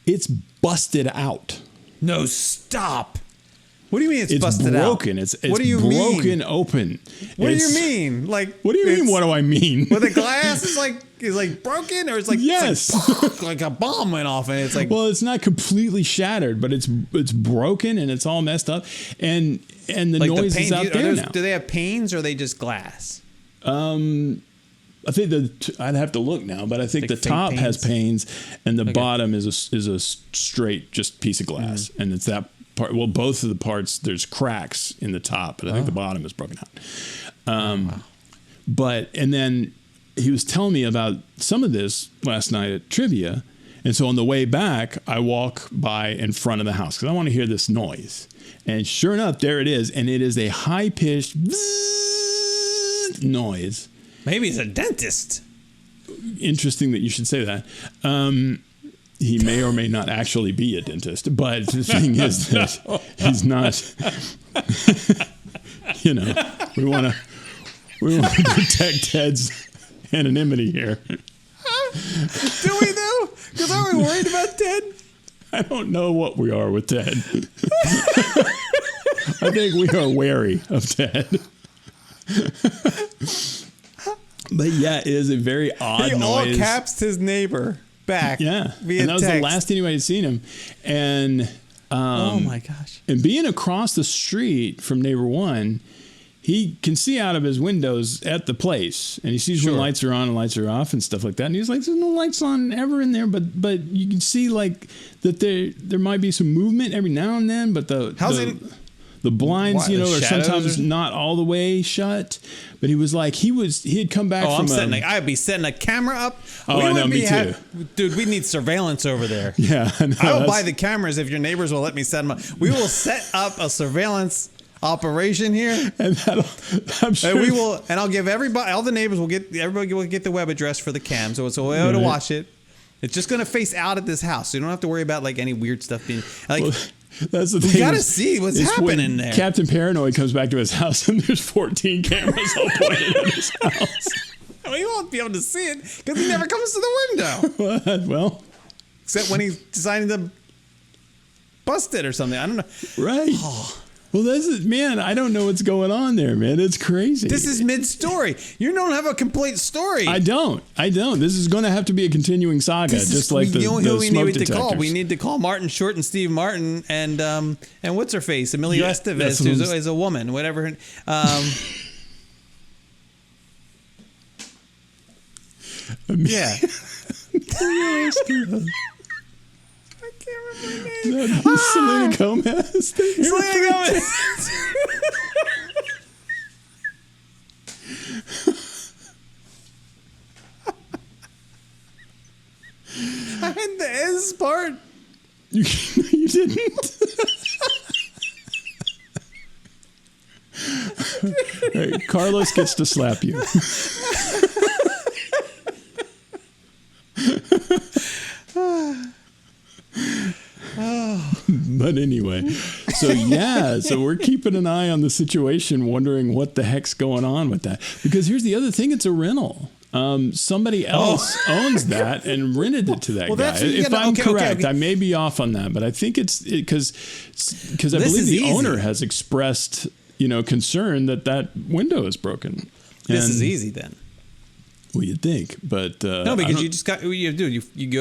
Speaker 1: it's busted out.
Speaker 2: No, stop. What do you mean it's busted
Speaker 1: broken?
Speaker 2: out?
Speaker 1: It's what do you broken open.
Speaker 2: What do you mean? Like,
Speaker 1: what do you mean? What do I mean?
Speaker 2: Well, the glass is like broken, or it's like
Speaker 1: yes,
Speaker 2: it's like a bomb went off, and it's like,
Speaker 1: well, it's not completely shattered, but it's broken and it's all messed up, and the like noise is out there now.
Speaker 2: Do they have panes, or are they just glass?
Speaker 1: I think I'd have to look now, but I think the top has panes, and the bottom is a straight just piece of glass, and it's that part. Well, both of the parts, there's cracks in the top, but I think the bottom is broken out. Wow. And then he was telling me about some of this last night at trivia, and so on the way back, I walk by in front of the house because I want to hear this noise, and sure enough, there it is, and it is a high-pitched noise.
Speaker 2: Maybe he's a dentist.
Speaker 1: Interesting that you should say that. He may or may not actually be a dentist, but the thing is that he's not. We want to protect Ted's anonymity here.
Speaker 2: Do we though? Because are we worried about Ted?
Speaker 1: I don't know what we are with Ted. I think we are wary of Ted. But yeah, it is a very odd noise.
Speaker 2: He all caps his neighbor back.
Speaker 1: Yeah, and that was the last anybody had seen him. And
Speaker 2: oh my gosh!
Speaker 1: And being across the street from neighbor one, he can see out of his windows at the place, and he sees when lights are on and lights are off and stuff like that. And he's like, "There's no lights on ever in there," but you can see like that there might be some movement every now and then. But the blinds, are sometimes not all the way shut. But he was like, he had come back from
Speaker 2: I'd be setting a camera up.
Speaker 1: Oh, I know, me too.
Speaker 2: Dude, we need surveillance over there.
Speaker 1: Yeah.
Speaker 2: I will buy the cameras if your neighbors will let me set them up. We will set up a surveillance operation here.
Speaker 1: And I'm sure.
Speaker 2: And we will, and I'll give everybody will get the web address for the cam. So it's a way to watch it. It's just going to face out at this house. So you don't have to worry about like any weird stuff being like. Well,
Speaker 1: that's the thing.
Speaker 2: You gotta see what's happening there.
Speaker 1: Captain Paranoid comes back to his house and there's 14 cameras all pointed at his house.
Speaker 2: Well, he won't be able to see it because he never comes to the
Speaker 1: window. Well,
Speaker 2: except when he's deciding to bust it or something. I don't know.
Speaker 1: Right. Well, this is, man, I don't know what's going on there, man. It's crazy.
Speaker 2: This is mid-story. You don't have a complete story.
Speaker 1: I don't. This is going to have to be a continuing saga, just like the smoke detectors.
Speaker 2: To call. We need to call Martin Short and Steve Martin and what's her face, Emilio Estevez, who's a woman, whatever. Yeah. I can't remember her name.
Speaker 1: Selena Gomez.
Speaker 2: Selena Gomez. I had the S part.
Speaker 1: You didn't. Right, Carlos gets to slap you. But anyway, so we're keeping an eye on the situation, wondering what the heck's going on with that. Because here's the other thing: it's a rental. Somebody else owns that and rented it to that guy. If I'm correct, I may be off on that, but I think it's because I believe the owner has expressed, concern that window is broken.
Speaker 2: This is easy then.
Speaker 1: Well, you'd think, but
Speaker 2: no, because you just got you go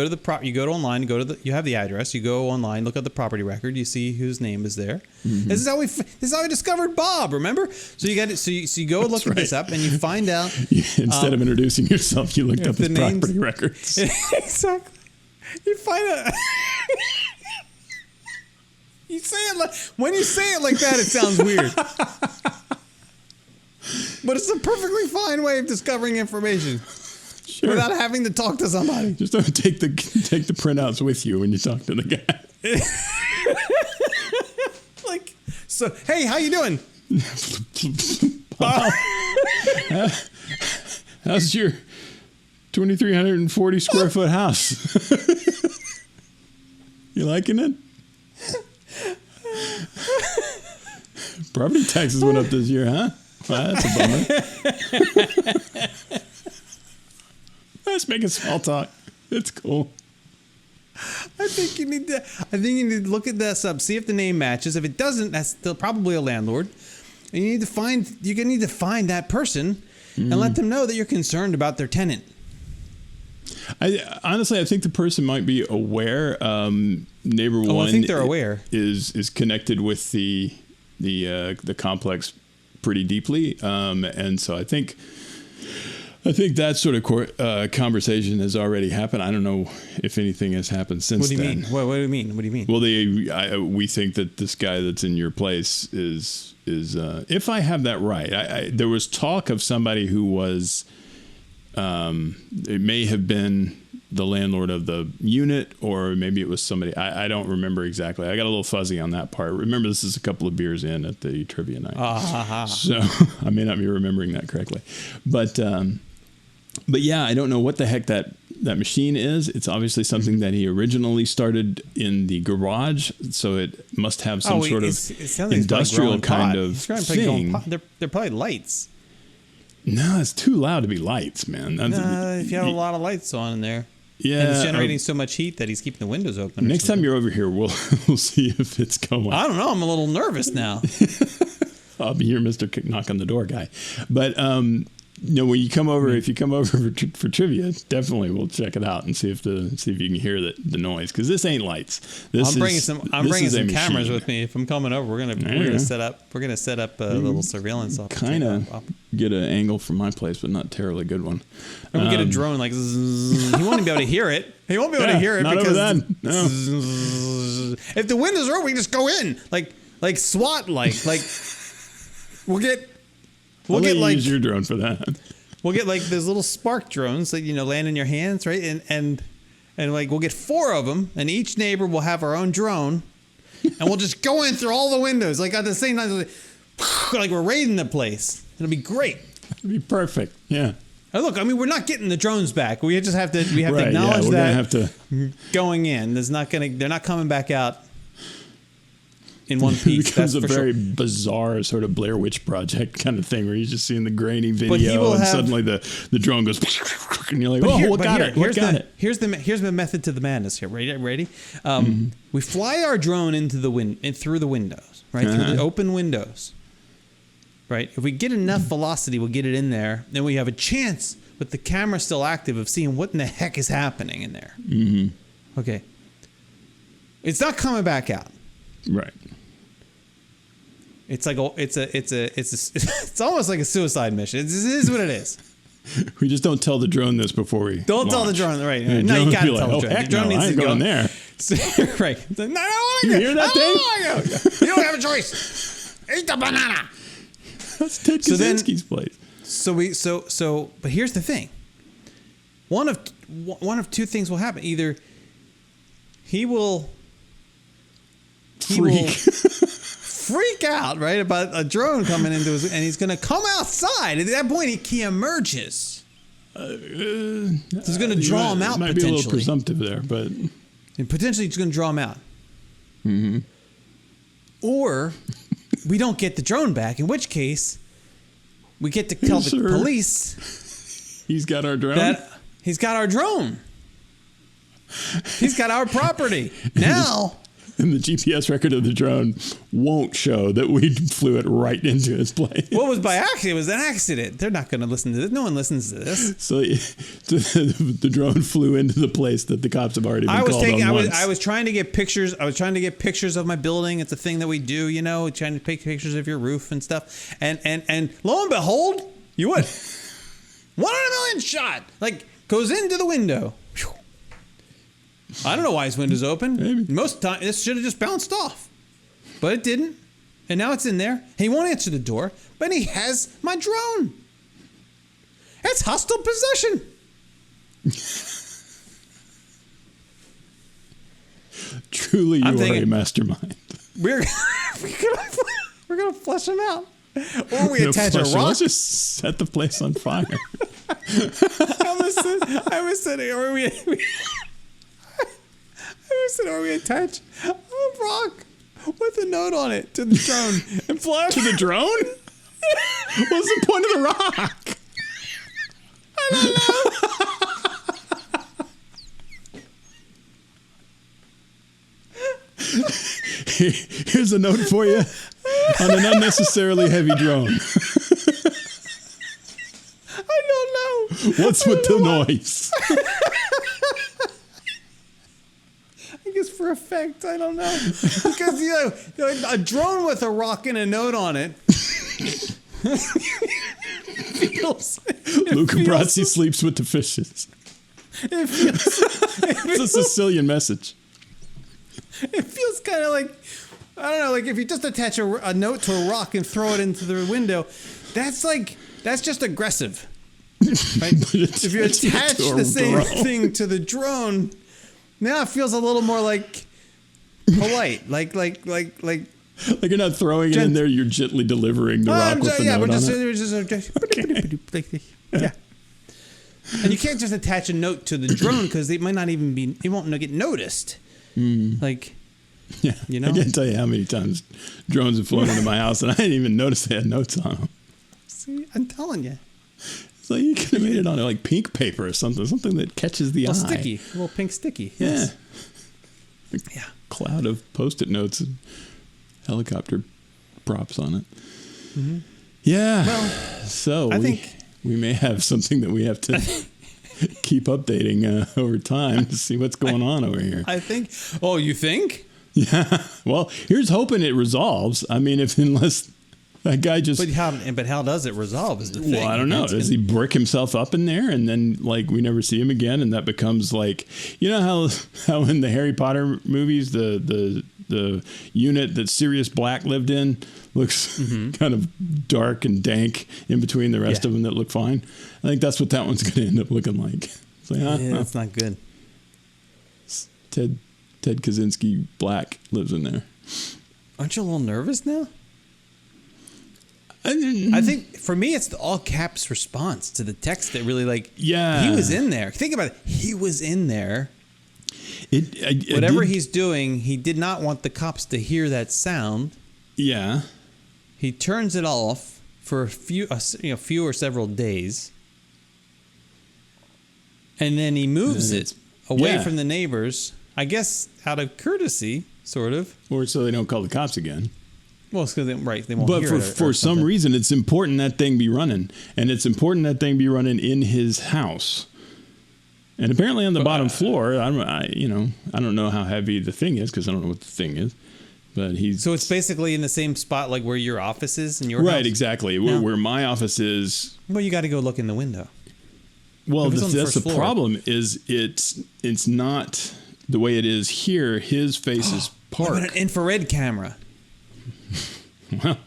Speaker 2: to the you go to online, you have the address, you go online, look at the property record, you see whose name is there. Mm-hmm. This is how we discovered Bob. Remember? So you got it. So you go look this up and you find out.
Speaker 1: Instead of introducing yourself, you looked up his property records.
Speaker 2: Exactly. You find out. You say it when you say it like that, it sounds weird. But it's a perfectly fine way of discovering information without having to talk to somebody.
Speaker 1: Just don't take the printouts with you when you talk to the guy.
Speaker 2: So, hey, how you doing?
Speaker 1: How's your 2,340 square foot house? You liking it? Property taxes went up this year, huh? Well, that's a bummer. Let's make a small talk. It's cool.
Speaker 2: I think you need to look at this up, see if the name matches. If it doesn't, that's still probably a landlord. And you need to find that person and let them know that you're concerned about their tenant.
Speaker 1: Honestly, I think the person might be aware. Neighbor one,
Speaker 2: I think they're aware.
Speaker 1: Is connected with the complex pretty deeply, and so I think that sort of conversation has already happened. I don't know if anything has happened since then.
Speaker 2: What do you mean? What do you mean? What do you mean?
Speaker 1: Well, we think that this guy that's in your place is if I have that right. There was talk of somebody who was. It may have been the landlord of the unit, or maybe it was somebody. I don't remember exactly. I got a little fuzzy on that part. Remember, this is a couple of beers in at the trivia night, so I may not be remembering that correctly. But yeah, I don't know what the heck that machine is. It's obviously something that he originally started in the garage, so it must have some sort of industrial kind of thing.
Speaker 2: They're probably lights.
Speaker 1: No, it's too loud to be lights, man.
Speaker 2: If you have a lot of lights on in there. Yeah. And it's generating so much heat that he's keeping the windows open.
Speaker 1: Next time you're over here, we'll see if it's going.
Speaker 2: I don't know. I'm a little nervous now.
Speaker 1: I'll be your Mr. Knock on the Door guy. But, when you come over, if you come over for trivia, definitely we'll check it out and see if you can hear the noise, because this ain't lights.
Speaker 2: I'm bringing some cameras with me. If I'm coming over, we're gonna set up a little surveillance.
Speaker 1: Kind of get an angle from my place, but not terribly good one.
Speaker 2: And we'll get a drone like zzz. He won't even be able to hear it. He won't be able to hear it
Speaker 1: not
Speaker 2: because
Speaker 1: over then. No.
Speaker 2: If the windows are open, we just go in like SWAT like we'll get
Speaker 1: use your drone for that.
Speaker 2: We'll get like those little spark drones that land in your hands, right? And like we'll get 4 of them, and each neighbor will have our own drone, and we'll just go in through all the windows like at the same time, like we're raiding the place. It'll be great.
Speaker 1: It'll be perfect. Yeah.
Speaker 2: Now look, we're not getting the drones back. We just have to acknowledge that going in, they're not coming back out. in one
Speaker 1: It
Speaker 2: piece.
Speaker 1: becomes
Speaker 2: That's
Speaker 1: a
Speaker 2: for
Speaker 1: very
Speaker 2: sure.
Speaker 1: bizarre sort of Blair Witch Project kind of thing where you're just seeing the grainy
Speaker 2: But he
Speaker 1: video
Speaker 2: will
Speaker 1: and
Speaker 2: have-
Speaker 1: suddenly the drone goes and you're like,
Speaker 2: But
Speaker 1: oh,
Speaker 2: here-
Speaker 1: what
Speaker 2: but
Speaker 1: got
Speaker 2: here-
Speaker 1: it? What got it?
Speaker 2: Here's the method to the madness here. Ready? We fly our drone into the through the windows, right? Through the open windows. Right? If we get enough velocity, we'll get it in there. Then we have a chance with the camera still active of seeing what in the heck is happening in there. Mm-hmm. Okay. It's not coming back out.
Speaker 1: Right.
Speaker 2: It's like it's almost like a suicide mission. It is what it is.
Speaker 1: We just don't tell the drone this before we
Speaker 2: Don't tell the
Speaker 1: launch.
Speaker 2: drone, right?
Speaker 1: And
Speaker 2: No, you
Speaker 1: drone
Speaker 2: gotta
Speaker 1: will be
Speaker 2: tell
Speaker 1: like,
Speaker 2: the
Speaker 1: oh,
Speaker 2: drone.
Speaker 1: heck
Speaker 2: The drone
Speaker 1: no,
Speaker 2: needs
Speaker 1: I ain't
Speaker 2: to go.
Speaker 1: going there.
Speaker 2: Right. No, I don't want to
Speaker 1: You
Speaker 2: go.
Speaker 1: hear that
Speaker 2: I don't wanna go. You don't have a choice. Eat the banana.
Speaker 1: That's Ted
Speaker 2: So then-
Speaker 1: Kaczynski's place.
Speaker 2: But here's the thing. One of two things will happen. Either he will freak out, right, about a drone coming into his, and he's going to come outside. At that point, he emerges. He's going to draw him out
Speaker 1: Might be a little
Speaker 2: potentially.
Speaker 1: presumptive there, but
Speaker 2: And potentially, it's going to draw him out. Mm-hmm. Or we don't get the drone back, in which case we get to tell the
Speaker 1: Sir.
Speaker 2: police
Speaker 1: he's got our drone.
Speaker 2: that he's got our drone. He's got our property. Now,
Speaker 1: And the GPS record of the drone won't show that we flew it right into his place.
Speaker 2: what was by accident was an accident. They're not going to listen to this. No one listens to this.
Speaker 1: So the drone flew into the place that the cops have already been called on once.
Speaker 2: I was trying to get pictures. I was trying to get pictures of my building. It's a thing that we do, you know, trying to take pictures of your roof and stuff. And lo and behold, you would 1 in a million shot. Like goes into the window. Whew. I don't know why his window's open.
Speaker 1: Maybe.
Speaker 2: Most time this should have just bounced off, but it didn't. And now it's in there. He won't answer the door, but he has my drone. That's hostile possession.
Speaker 1: Truly, you
Speaker 2: I'm
Speaker 1: are a
Speaker 2: thinking-
Speaker 1: mastermind.
Speaker 2: We're gonna flush him out, or we
Speaker 1: No
Speaker 2: attach a
Speaker 1: question.
Speaker 2: rock.
Speaker 1: Let's just set the place on fire.
Speaker 2: I was saying, or we attach a rock with a note on it to the drone and fly
Speaker 1: To the drone? What's the point of the rock? Here's a note for you on an unnecessarily heavy drone.
Speaker 2: I don't know.
Speaker 1: What's with the noise?
Speaker 2: I guess for effect, I don't know. Because you know, a drone with a rock and a note on it.
Speaker 1: Luca Brazzi sleeps with the fishes.
Speaker 2: It feels,
Speaker 1: It's a Sicilian message.
Speaker 2: it feels kind of like, I don't know, like if you just attach a note to a rock and throw it into the window, that's just aggressive. Right? If you attach
Speaker 1: to a
Speaker 2: the same
Speaker 1: drone.
Speaker 2: thing to the drone, now it feels a little more like polite, like
Speaker 1: Like you're not throwing it in there, you're gently delivering the rock with the note on it.
Speaker 2: Yeah. And you can't just attach a note to the drone because it might not even be, it won't get noticed. Like,
Speaker 1: Yeah,
Speaker 2: You know?
Speaker 1: I can't tell you how many times drones have flown into my house and I didn't even notice they had notes on them.
Speaker 2: see, I'm telling you.
Speaker 1: It's like you could have made it on like pink paper or something that catches the
Speaker 2: A
Speaker 1: eye.
Speaker 2: little sticky, a little pink sticky.
Speaker 1: Yeah.
Speaker 2: Yes.
Speaker 1: A
Speaker 2: Yeah.
Speaker 1: cloud of Post-it notes and helicopter props on it.
Speaker 2: Mm-hmm.
Speaker 1: Yeah.
Speaker 2: Well,
Speaker 1: so
Speaker 2: I
Speaker 1: we
Speaker 2: think-
Speaker 1: we may have something that we have to keep updating over time to see what's going on over here.
Speaker 2: I think. Oh, you think?
Speaker 1: Yeah. Well, here's hoping it resolves. I mean, unless that guy just.
Speaker 2: But how does it resolve? Is the thing.
Speaker 1: Well, I don't know.
Speaker 2: It's
Speaker 1: Does he brick himself up in there, and then like we never see him again, and that becomes like, you know how in the Harry Potter movies the unit that Sirius Black lived in looks kind of dark and dank in between the rest
Speaker 2: Yeah.
Speaker 1: of them that look fine. I think that's what that one's going to end up looking like. It's like,
Speaker 2: Yeah, that's not good.
Speaker 1: Ted Kaczynski Black lives in there.
Speaker 2: Aren't you a little nervous now?
Speaker 1: I
Speaker 2: I think for me, it's the all caps response to the text that really like.
Speaker 1: Yeah.
Speaker 2: He was in there. Think about it. He was in there. Whatever he's doing, he did not want the cops to hear that sound.
Speaker 1: Yeah.
Speaker 2: He turns it off for a few or several days, and then he moves it away from the neighbors. I guess out of courtesy, sort of,
Speaker 1: or so they don't call the cops again.
Speaker 2: Well, it's because they won't.
Speaker 1: But
Speaker 2: hear
Speaker 1: for some reason, it's important that thing be running, and it's important that thing be running in his house. And apparently on the bottom floor, I don't know how heavy the thing is because I don't know what the thing is. But so
Speaker 2: it's basically in the same spot like where your office is in your house?
Speaker 1: Right, exactly. No. Where my office is.
Speaker 2: Well, you got to go look in the window.
Speaker 1: Well, that's the problem. Is it's not the way it is here. His face is parked.
Speaker 2: What about an infrared camera?
Speaker 1: Well,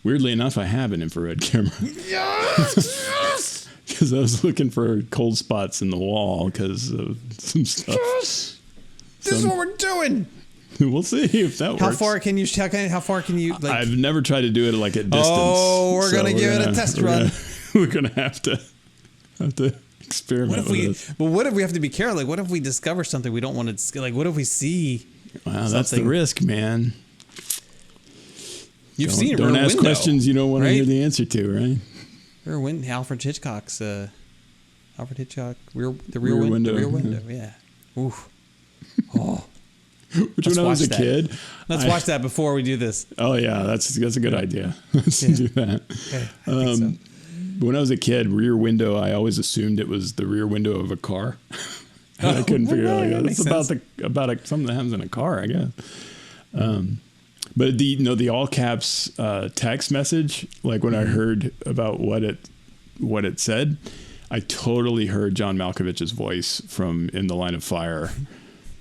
Speaker 1: weirdly enough, I have an infrared camera. Yes. Because I was looking for cold spots in the wall because of some stuff.
Speaker 2: Yes. This is what we're doing.
Speaker 1: We'll see if that works.
Speaker 2: How far can you? Like,
Speaker 1: I've never tried to do it like at distance.
Speaker 2: Oh, we're gonna give it a test run.
Speaker 1: We're gonna have to experiment with this.
Speaker 2: But what if we have to be careful? Like, what if we discover something we don't want to? Like, what if we see?
Speaker 1: Wow, that's the risk, man.
Speaker 2: Don't
Speaker 1: ask
Speaker 2: Window,
Speaker 1: questions you don't want to hear the answer to, right?
Speaker 2: Alfred Hitchcock's Rear Window. Yeah. Oof. Oh.
Speaker 1: Which when I was a kid.
Speaker 2: Let's watch that before we do this.
Speaker 1: Oh yeah, that's a good idea. Let's do that.
Speaker 2: Okay, I think so.
Speaker 1: When I was a kid, Rear Window, I always assumed it was the rear window of a car. I couldn't figure out. It's about something that happens in a car, I guess. But the all caps text message, like when I heard about what it said, I totally heard John Malkovich's voice from In the Line of Fire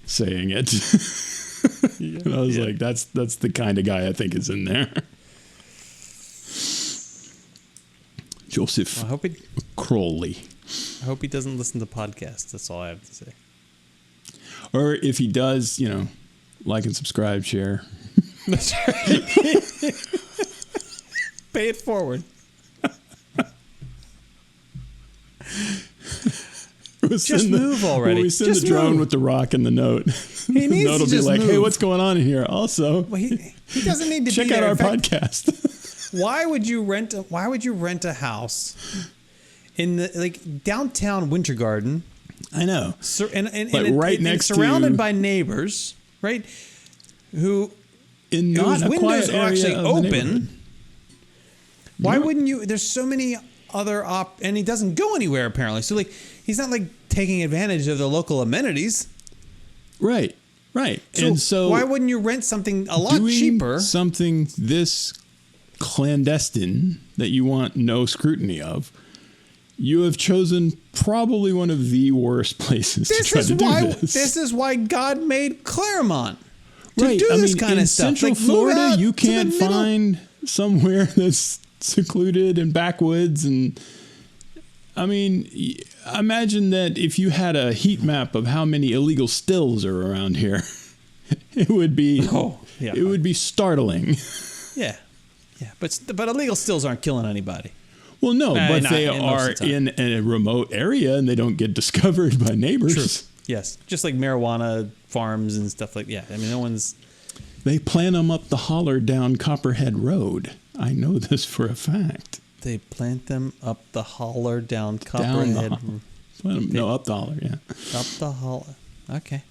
Speaker 1: saying it. And I was like, that's the kind of guy I think is in there. Joseph Crowley.
Speaker 2: I hope he doesn't listen to podcasts. That's all I have to say.
Speaker 1: Or if he does, like and subscribe, share.
Speaker 2: That's right. Pay it forward. Just move already.
Speaker 1: We send the drone with the rock and the note.
Speaker 2: He needs
Speaker 1: the note will
Speaker 2: to
Speaker 1: be
Speaker 2: just
Speaker 1: like,
Speaker 2: move.
Speaker 1: hey, what's going on in here? Also,
Speaker 2: well, he doesn't need to
Speaker 1: check out our podcast.
Speaker 2: Why would you rent a house in the downtown Winter Garden?
Speaker 1: I know.
Speaker 2: Surrounded by neighbors, right? Whose windows are actually open. Why wouldn't you? There's so many other and he doesn't go anywhere apparently. So he's not taking advantage of the local amenities.
Speaker 1: Right. So
Speaker 2: why wouldn't you rent something a lot cheaper?
Speaker 1: Something this clandestine that you want no scrutiny of. You have chosen probably one of the worst places to try to do this.
Speaker 2: This is why God made Claremont to do this kind of stuff.
Speaker 1: In Central Florida, you can't find somewhere that's secluded and backwoods. And I mean, imagine that if you had a heat map of how many illegal stills are around here, it would be would be startling.
Speaker 2: Yeah. But illegal stills aren't killing anybody.
Speaker 1: Well, no, but they are in a remote area and they don't get discovered by neighbors.
Speaker 2: True. Yes, just like marijuana farms and stuff like that. I mean, no one's.
Speaker 1: They plant them up the holler down Copperhead Road. I know this for a fact.
Speaker 2: They plant them up the holler down Copperhead.
Speaker 1: Up the holler, yeah.
Speaker 2: Up the holler. Okay.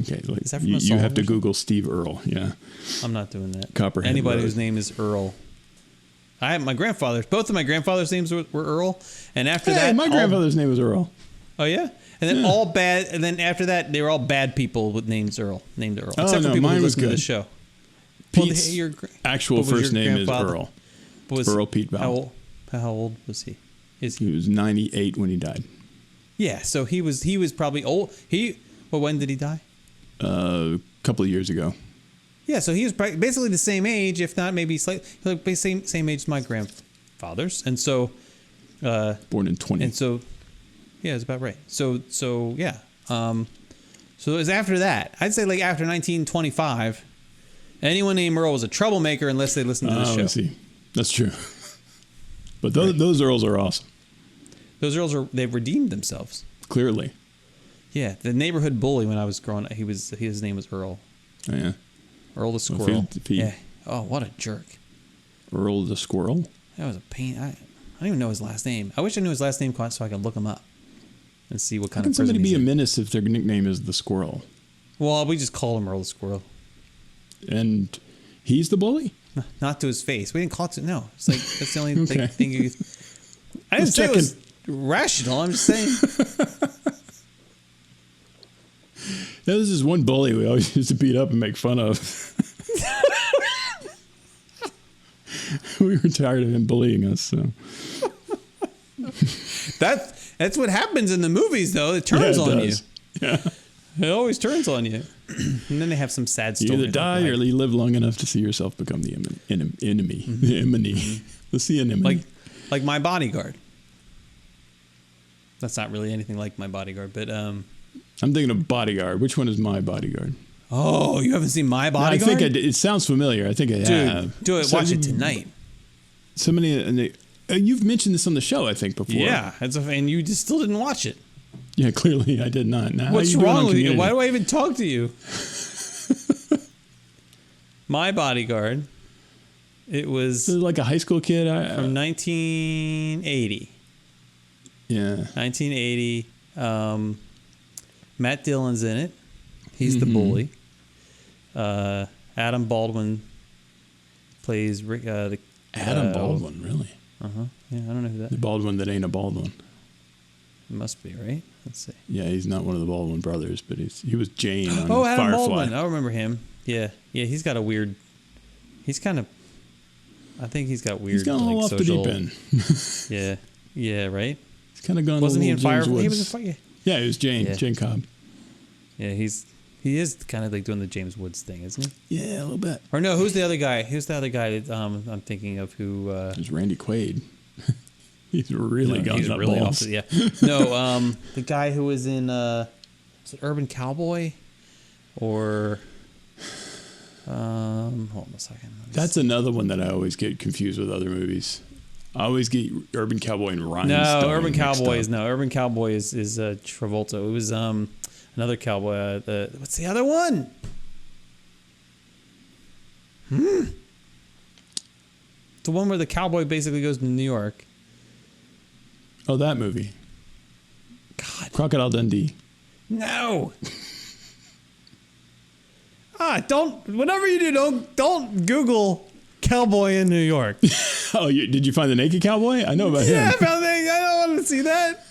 Speaker 1: Okay, you have to Google Steve Earle. Yeah,
Speaker 2: I'm not doing that.
Speaker 1: Copperhead
Speaker 2: Anybody
Speaker 1: Road.
Speaker 2: whose name is Earl. I have both of my grandfather's names were Earl, and after that,
Speaker 1: my grandfather's name was Earl.
Speaker 2: Oh yeah, and then all bad, and then after that, they were all bad people with named Earl. Except for people who listen to the show.
Speaker 1: Pete's actual first name is Earl. Earl Pete Bell.
Speaker 2: How old was he?
Speaker 1: He was 98 when he died.
Speaker 2: Yeah, so he was probably old. When did he die?
Speaker 1: A couple of years ago.
Speaker 2: Yeah, so he was basically the same age, if not maybe slightly same age as my grandfather's, and so
Speaker 1: born in 20.
Speaker 2: And so, yeah, it's about right. So yeah. So it was after that. I'd say after 1925, anyone named Earl was a troublemaker unless they listened to the show.
Speaker 1: I see. That's true. But those Earls are awesome.
Speaker 2: Those Earls they've redeemed themselves.
Speaker 1: Clearly.
Speaker 2: Yeah, the neighborhood bully when I was growing up, his name was Earl.
Speaker 1: Oh, yeah.
Speaker 2: Earl the Squirrel.
Speaker 1: If he-
Speaker 2: Yeah. Oh, what a jerk.
Speaker 1: Earl the Squirrel?
Speaker 2: That was a pain. I don't even know his last name. I wish I knew his last name so I could look him up and see what
Speaker 1: How
Speaker 2: kind
Speaker 1: can
Speaker 2: of person
Speaker 1: somebody be
Speaker 2: he's
Speaker 1: a
Speaker 2: in.
Speaker 1: menace if their nickname is the Squirrel?
Speaker 2: Well, we just call him Earl the Squirrel.
Speaker 1: And he's the bully?
Speaker 2: Not to his face. We didn't call it to... No. It's like, that's the only
Speaker 1: Okay.
Speaker 2: thing you... I didn't say it was rational. I'm just saying...
Speaker 1: Yeah, this is one bully we always used to beat up and make fun of. We were tired of him bullying us, so...
Speaker 2: That's what happens in the movies, though. It turns
Speaker 1: Yeah, it
Speaker 2: on
Speaker 1: does.
Speaker 2: you.
Speaker 1: Yeah.
Speaker 2: It always turns on you. And then they have some sad
Speaker 1: You
Speaker 2: stories.
Speaker 1: either die or you live long enough to see yourself become the enemy. The enemy. Let's see an enemy.
Speaker 2: Like My Bodyguard. That's not really anything like My Bodyguard, but
Speaker 1: I'm thinking of Bodyguard. Which one is My Bodyguard?
Speaker 2: oh, you haven't seen My
Speaker 1: No, I
Speaker 2: Bodyguard?
Speaker 1: think I did. It sounds familiar. I think I have.
Speaker 2: Dude, do it. Watch it tonight.
Speaker 1: You've mentioned this on the show, I think, before.
Speaker 2: Yeah, and you just still didn't watch it.
Speaker 1: Yeah, clearly I did not. Now,
Speaker 2: What's
Speaker 1: how you doing
Speaker 2: wrong
Speaker 1: on
Speaker 2: with you?
Speaker 1: Community?
Speaker 2: Why do I even talk to you? My Bodyguard. It was
Speaker 1: This is like a high school kid.
Speaker 2: from 1980.
Speaker 1: Yeah.
Speaker 2: 1980. Matt Dillon's in it. He's the bully. Adam Baldwin plays Rick.
Speaker 1: Adam Baldwin, really?
Speaker 2: Yeah, I don't know who that
Speaker 1: The Baldwin that ain't a Baldwin.
Speaker 2: It must be, right? Let's see.
Speaker 1: Yeah, he's not one of the Baldwin brothers, but he was Jane on
Speaker 2: Oh, Adam
Speaker 1: Firefly.
Speaker 2: Baldwin. I remember him. Yeah. Yeah, he's got a weird... He's kind of... I think he's got weird,
Speaker 1: He's gone all off the
Speaker 2: social...
Speaker 1: deep end.
Speaker 2: Yeah. Yeah, right?
Speaker 1: He's kind of gone
Speaker 2: Wasn't
Speaker 1: a
Speaker 2: he in
Speaker 1: little James
Speaker 2: Firefly? He was
Speaker 1: Woods.
Speaker 2: in Firefly.
Speaker 1: Yeah, he was Jane.
Speaker 2: Yeah.
Speaker 1: Jane Cobb.
Speaker 2: Yeah, he is kind of like doing the James Woods thing, isn't he?
Speaker 1: Yeah, a little bit.
Speaker 2: Or no, who's the other guy? Who's the other guy that I'm thinking of who...
Speaker 1: There's Randy Quaid. He's really gone
Speaker 2: he's
Speaker 1: up
Speaker 2: really
Speaker 1: balls.
Speaker 2: off the, yeah. No, the guy who was in is it Urban Cowboy or hold on a second.
Speaker 1: That's another one that I always get confused with other movies. I always get Urban Cowboy and Rhinestone.
Speaker 2: No, Urban
Speaker 1: mixed
Speaker 2: Cowboy
Speaker 1: up.
Speaker 2: is no. Urban Cowboy is Travolta. It was another cowboy. What's the other one? The one where the cowboy basically goes to New York.
Speaker 1: Oh, that movie.
Speaker 2: God,
Speaker 1: Crocodile Dundee.
Speaker 2: no. Don't. Whatever you do, don't Google cowboy in New York.
Speaker 1: Oh, did you find the naked cowboy? I know about
Speaker 2: Yeah, I
Speaker 1: him.
Speaker 2: found that. I don't want to see that.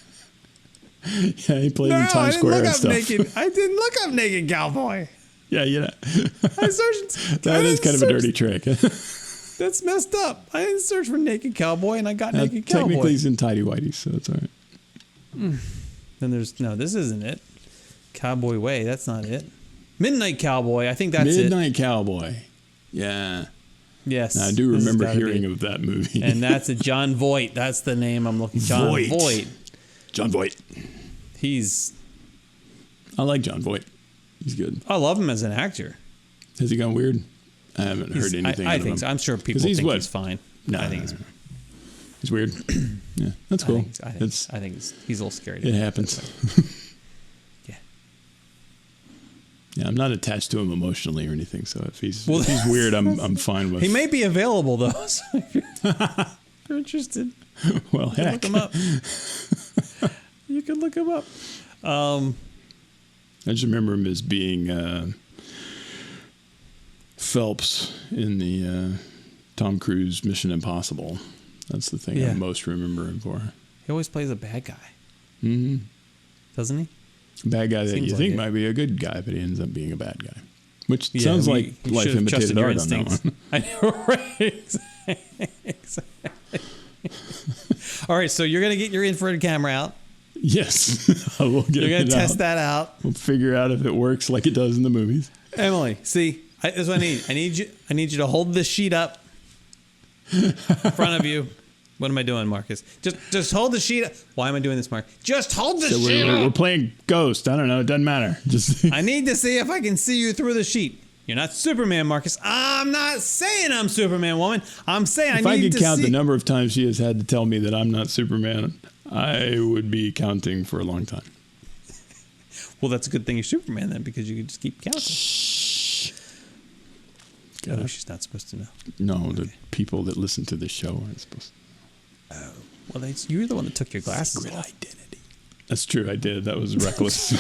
Speaker 1: Yeah, he played
Speaker 2: No,
Speaker 1: in
Speaker 2: I
Speaker 1: Times
Speaker 2: didn't
Speaker 1: Square
Speaker 2: look
Speaker 1: and
Speaker 2: up
Speaker 1: stuff.
Speaker 2: naked. I didn't look up naked cowboy.
Speaker 1: Yeah, yeah.
Speaker 2: I searched.
Speaker 1: That is kind of a dirty trick.
Speaker 2: That's messed up. I didn't search for naked cowboy, and I got naked cowboy.
Speaker 1: Technically, he's in tidy whities, so it's all right.
Speaker 2: Then there's no. This isn't it. Cowboy Way. That's not it. Midnight Cowboy. I think that's
Speaker 1: Midnight Cowboy. Yeah.
Speaker 2: it. Yes.
Speaker 1: Now, I do
Speaker 2: this has
Speaker 1: remember
Speaker 2: gotta be
Speaker 1: hearing
Speaker 2: it.
Speaker 1: of that movie.
Speaker 2: And that's a John Voight. That's the name I'm looking. John Voight.
Speaker 1: John Voight.
Speaker 2: He's.
Speaker 1: I like John Voight. He's good.
Speaker 2: I love him as an actor.
Speaker 1: Has he gone weird? I haven't heard anything.
Speaker 2: I
Speaker 1: out of
Speaker 2: think
Speaker 1: him.
Speaker 2: so. I'm sure people
Speaker 1: 'Cause he's
Speaker 2: think
Speaker 1: what?
Speaker 2: he's fine.
Speaker 1: No,
Speaker 2: I think
Speaker 1: he's weird. Yeah, that's cool.
Speaker 2: I think he's a little scary.
Speaker 1: It happens.
Speaker 2: Yeah.
Speaker 1: Yeah, I'm not attached to him emotionally or anything. So if he's
Speaker 2: Well,
Speaker 1: weird, I'm fine with.
Speaker 2: He may be available though. So if you're interested,
Speaker 1: Well, heck.
Speaker 2: look him up. You can look him up.
Speaker 1: I just remember him as being Phelps in the Tom Cruise Mission Impossible. That's the thing I
Speaker 2: Yeah.
Speaker 1: most remember him for.
Speaker 2: He always plays a bad guy,
Speaker 1: Mm-hmm.
Speaker 2: doesn't he?
Speaker 1: Bad guy that
Speaker 2: Seems
Speaker 1: you
Speaker 2: like
Speaker 1: think
Speaker 2: it.
Speaker 1: might be a good guy, but he ends up being a bad guy. Which
Speaker 2: Yeah,
Speaker 1: sounds
Speaker 2: you
Speaker 1: like
Speaker 2: should
Speaker 1: life
Speaker 2: have
Speaker 1: imitated
Speaker 2: trusted your
Speaker 1: art on that
Speaker 2: instincts.
Speaker 1: one.
Speaker 2: I know, right? Exactly. All right, so you're gonna get your infrared camera out.
Speaker 1: Yes, I will get
Speaker 2: You're gonna
Speaker 1: it
Speaker 2: test
Speaker 1: out.
Speaker 2: that out.
Speaker 1: We'll figure out if it works like it does in the movies.
Speaker 2: Emily, see, this is what I need. I need you to hold this sheet up in front of you. What am I doing, Marcus? Just hold the sheet up. Why am I doing this, Mark? Just hold the
Speaker 1: So
Speaker 2: sheet
Speaker 1: we're
Speaker 2: up.
Speaker 1: playing Ghost. I don't know. It doesn't matter. Just
Speaker 2: I need to see if I can see you through the sheet. You're not Superman, Marcus. I'm not saying I'm Superman, woman. I'm saying
Speaker 1: if
Speaker 2: I
Speaker 1: I
Speaker 2: need
Speaker 1: could
Speaker 2: to
Speaker 1: count
Speaker 2: see.
Speaker 1: the number of times she has had to tell me that I'm not Superman, I would be counting for a long time.
Speaker 2: Well, that's a good thing you're Superman then, because you can just keep counting.
Speaker 1: Shh.
Speaker 2: Oh, she's not supposed to know.
Speaker 1: No, the people that listen to this show aren't supposed to.
Speaker 2: Oh, well, you're the one that took your glasses
Speaker 1: Secret
Speaker 2: off.
Speaker 1: identity. That's true. I did. That was reckless.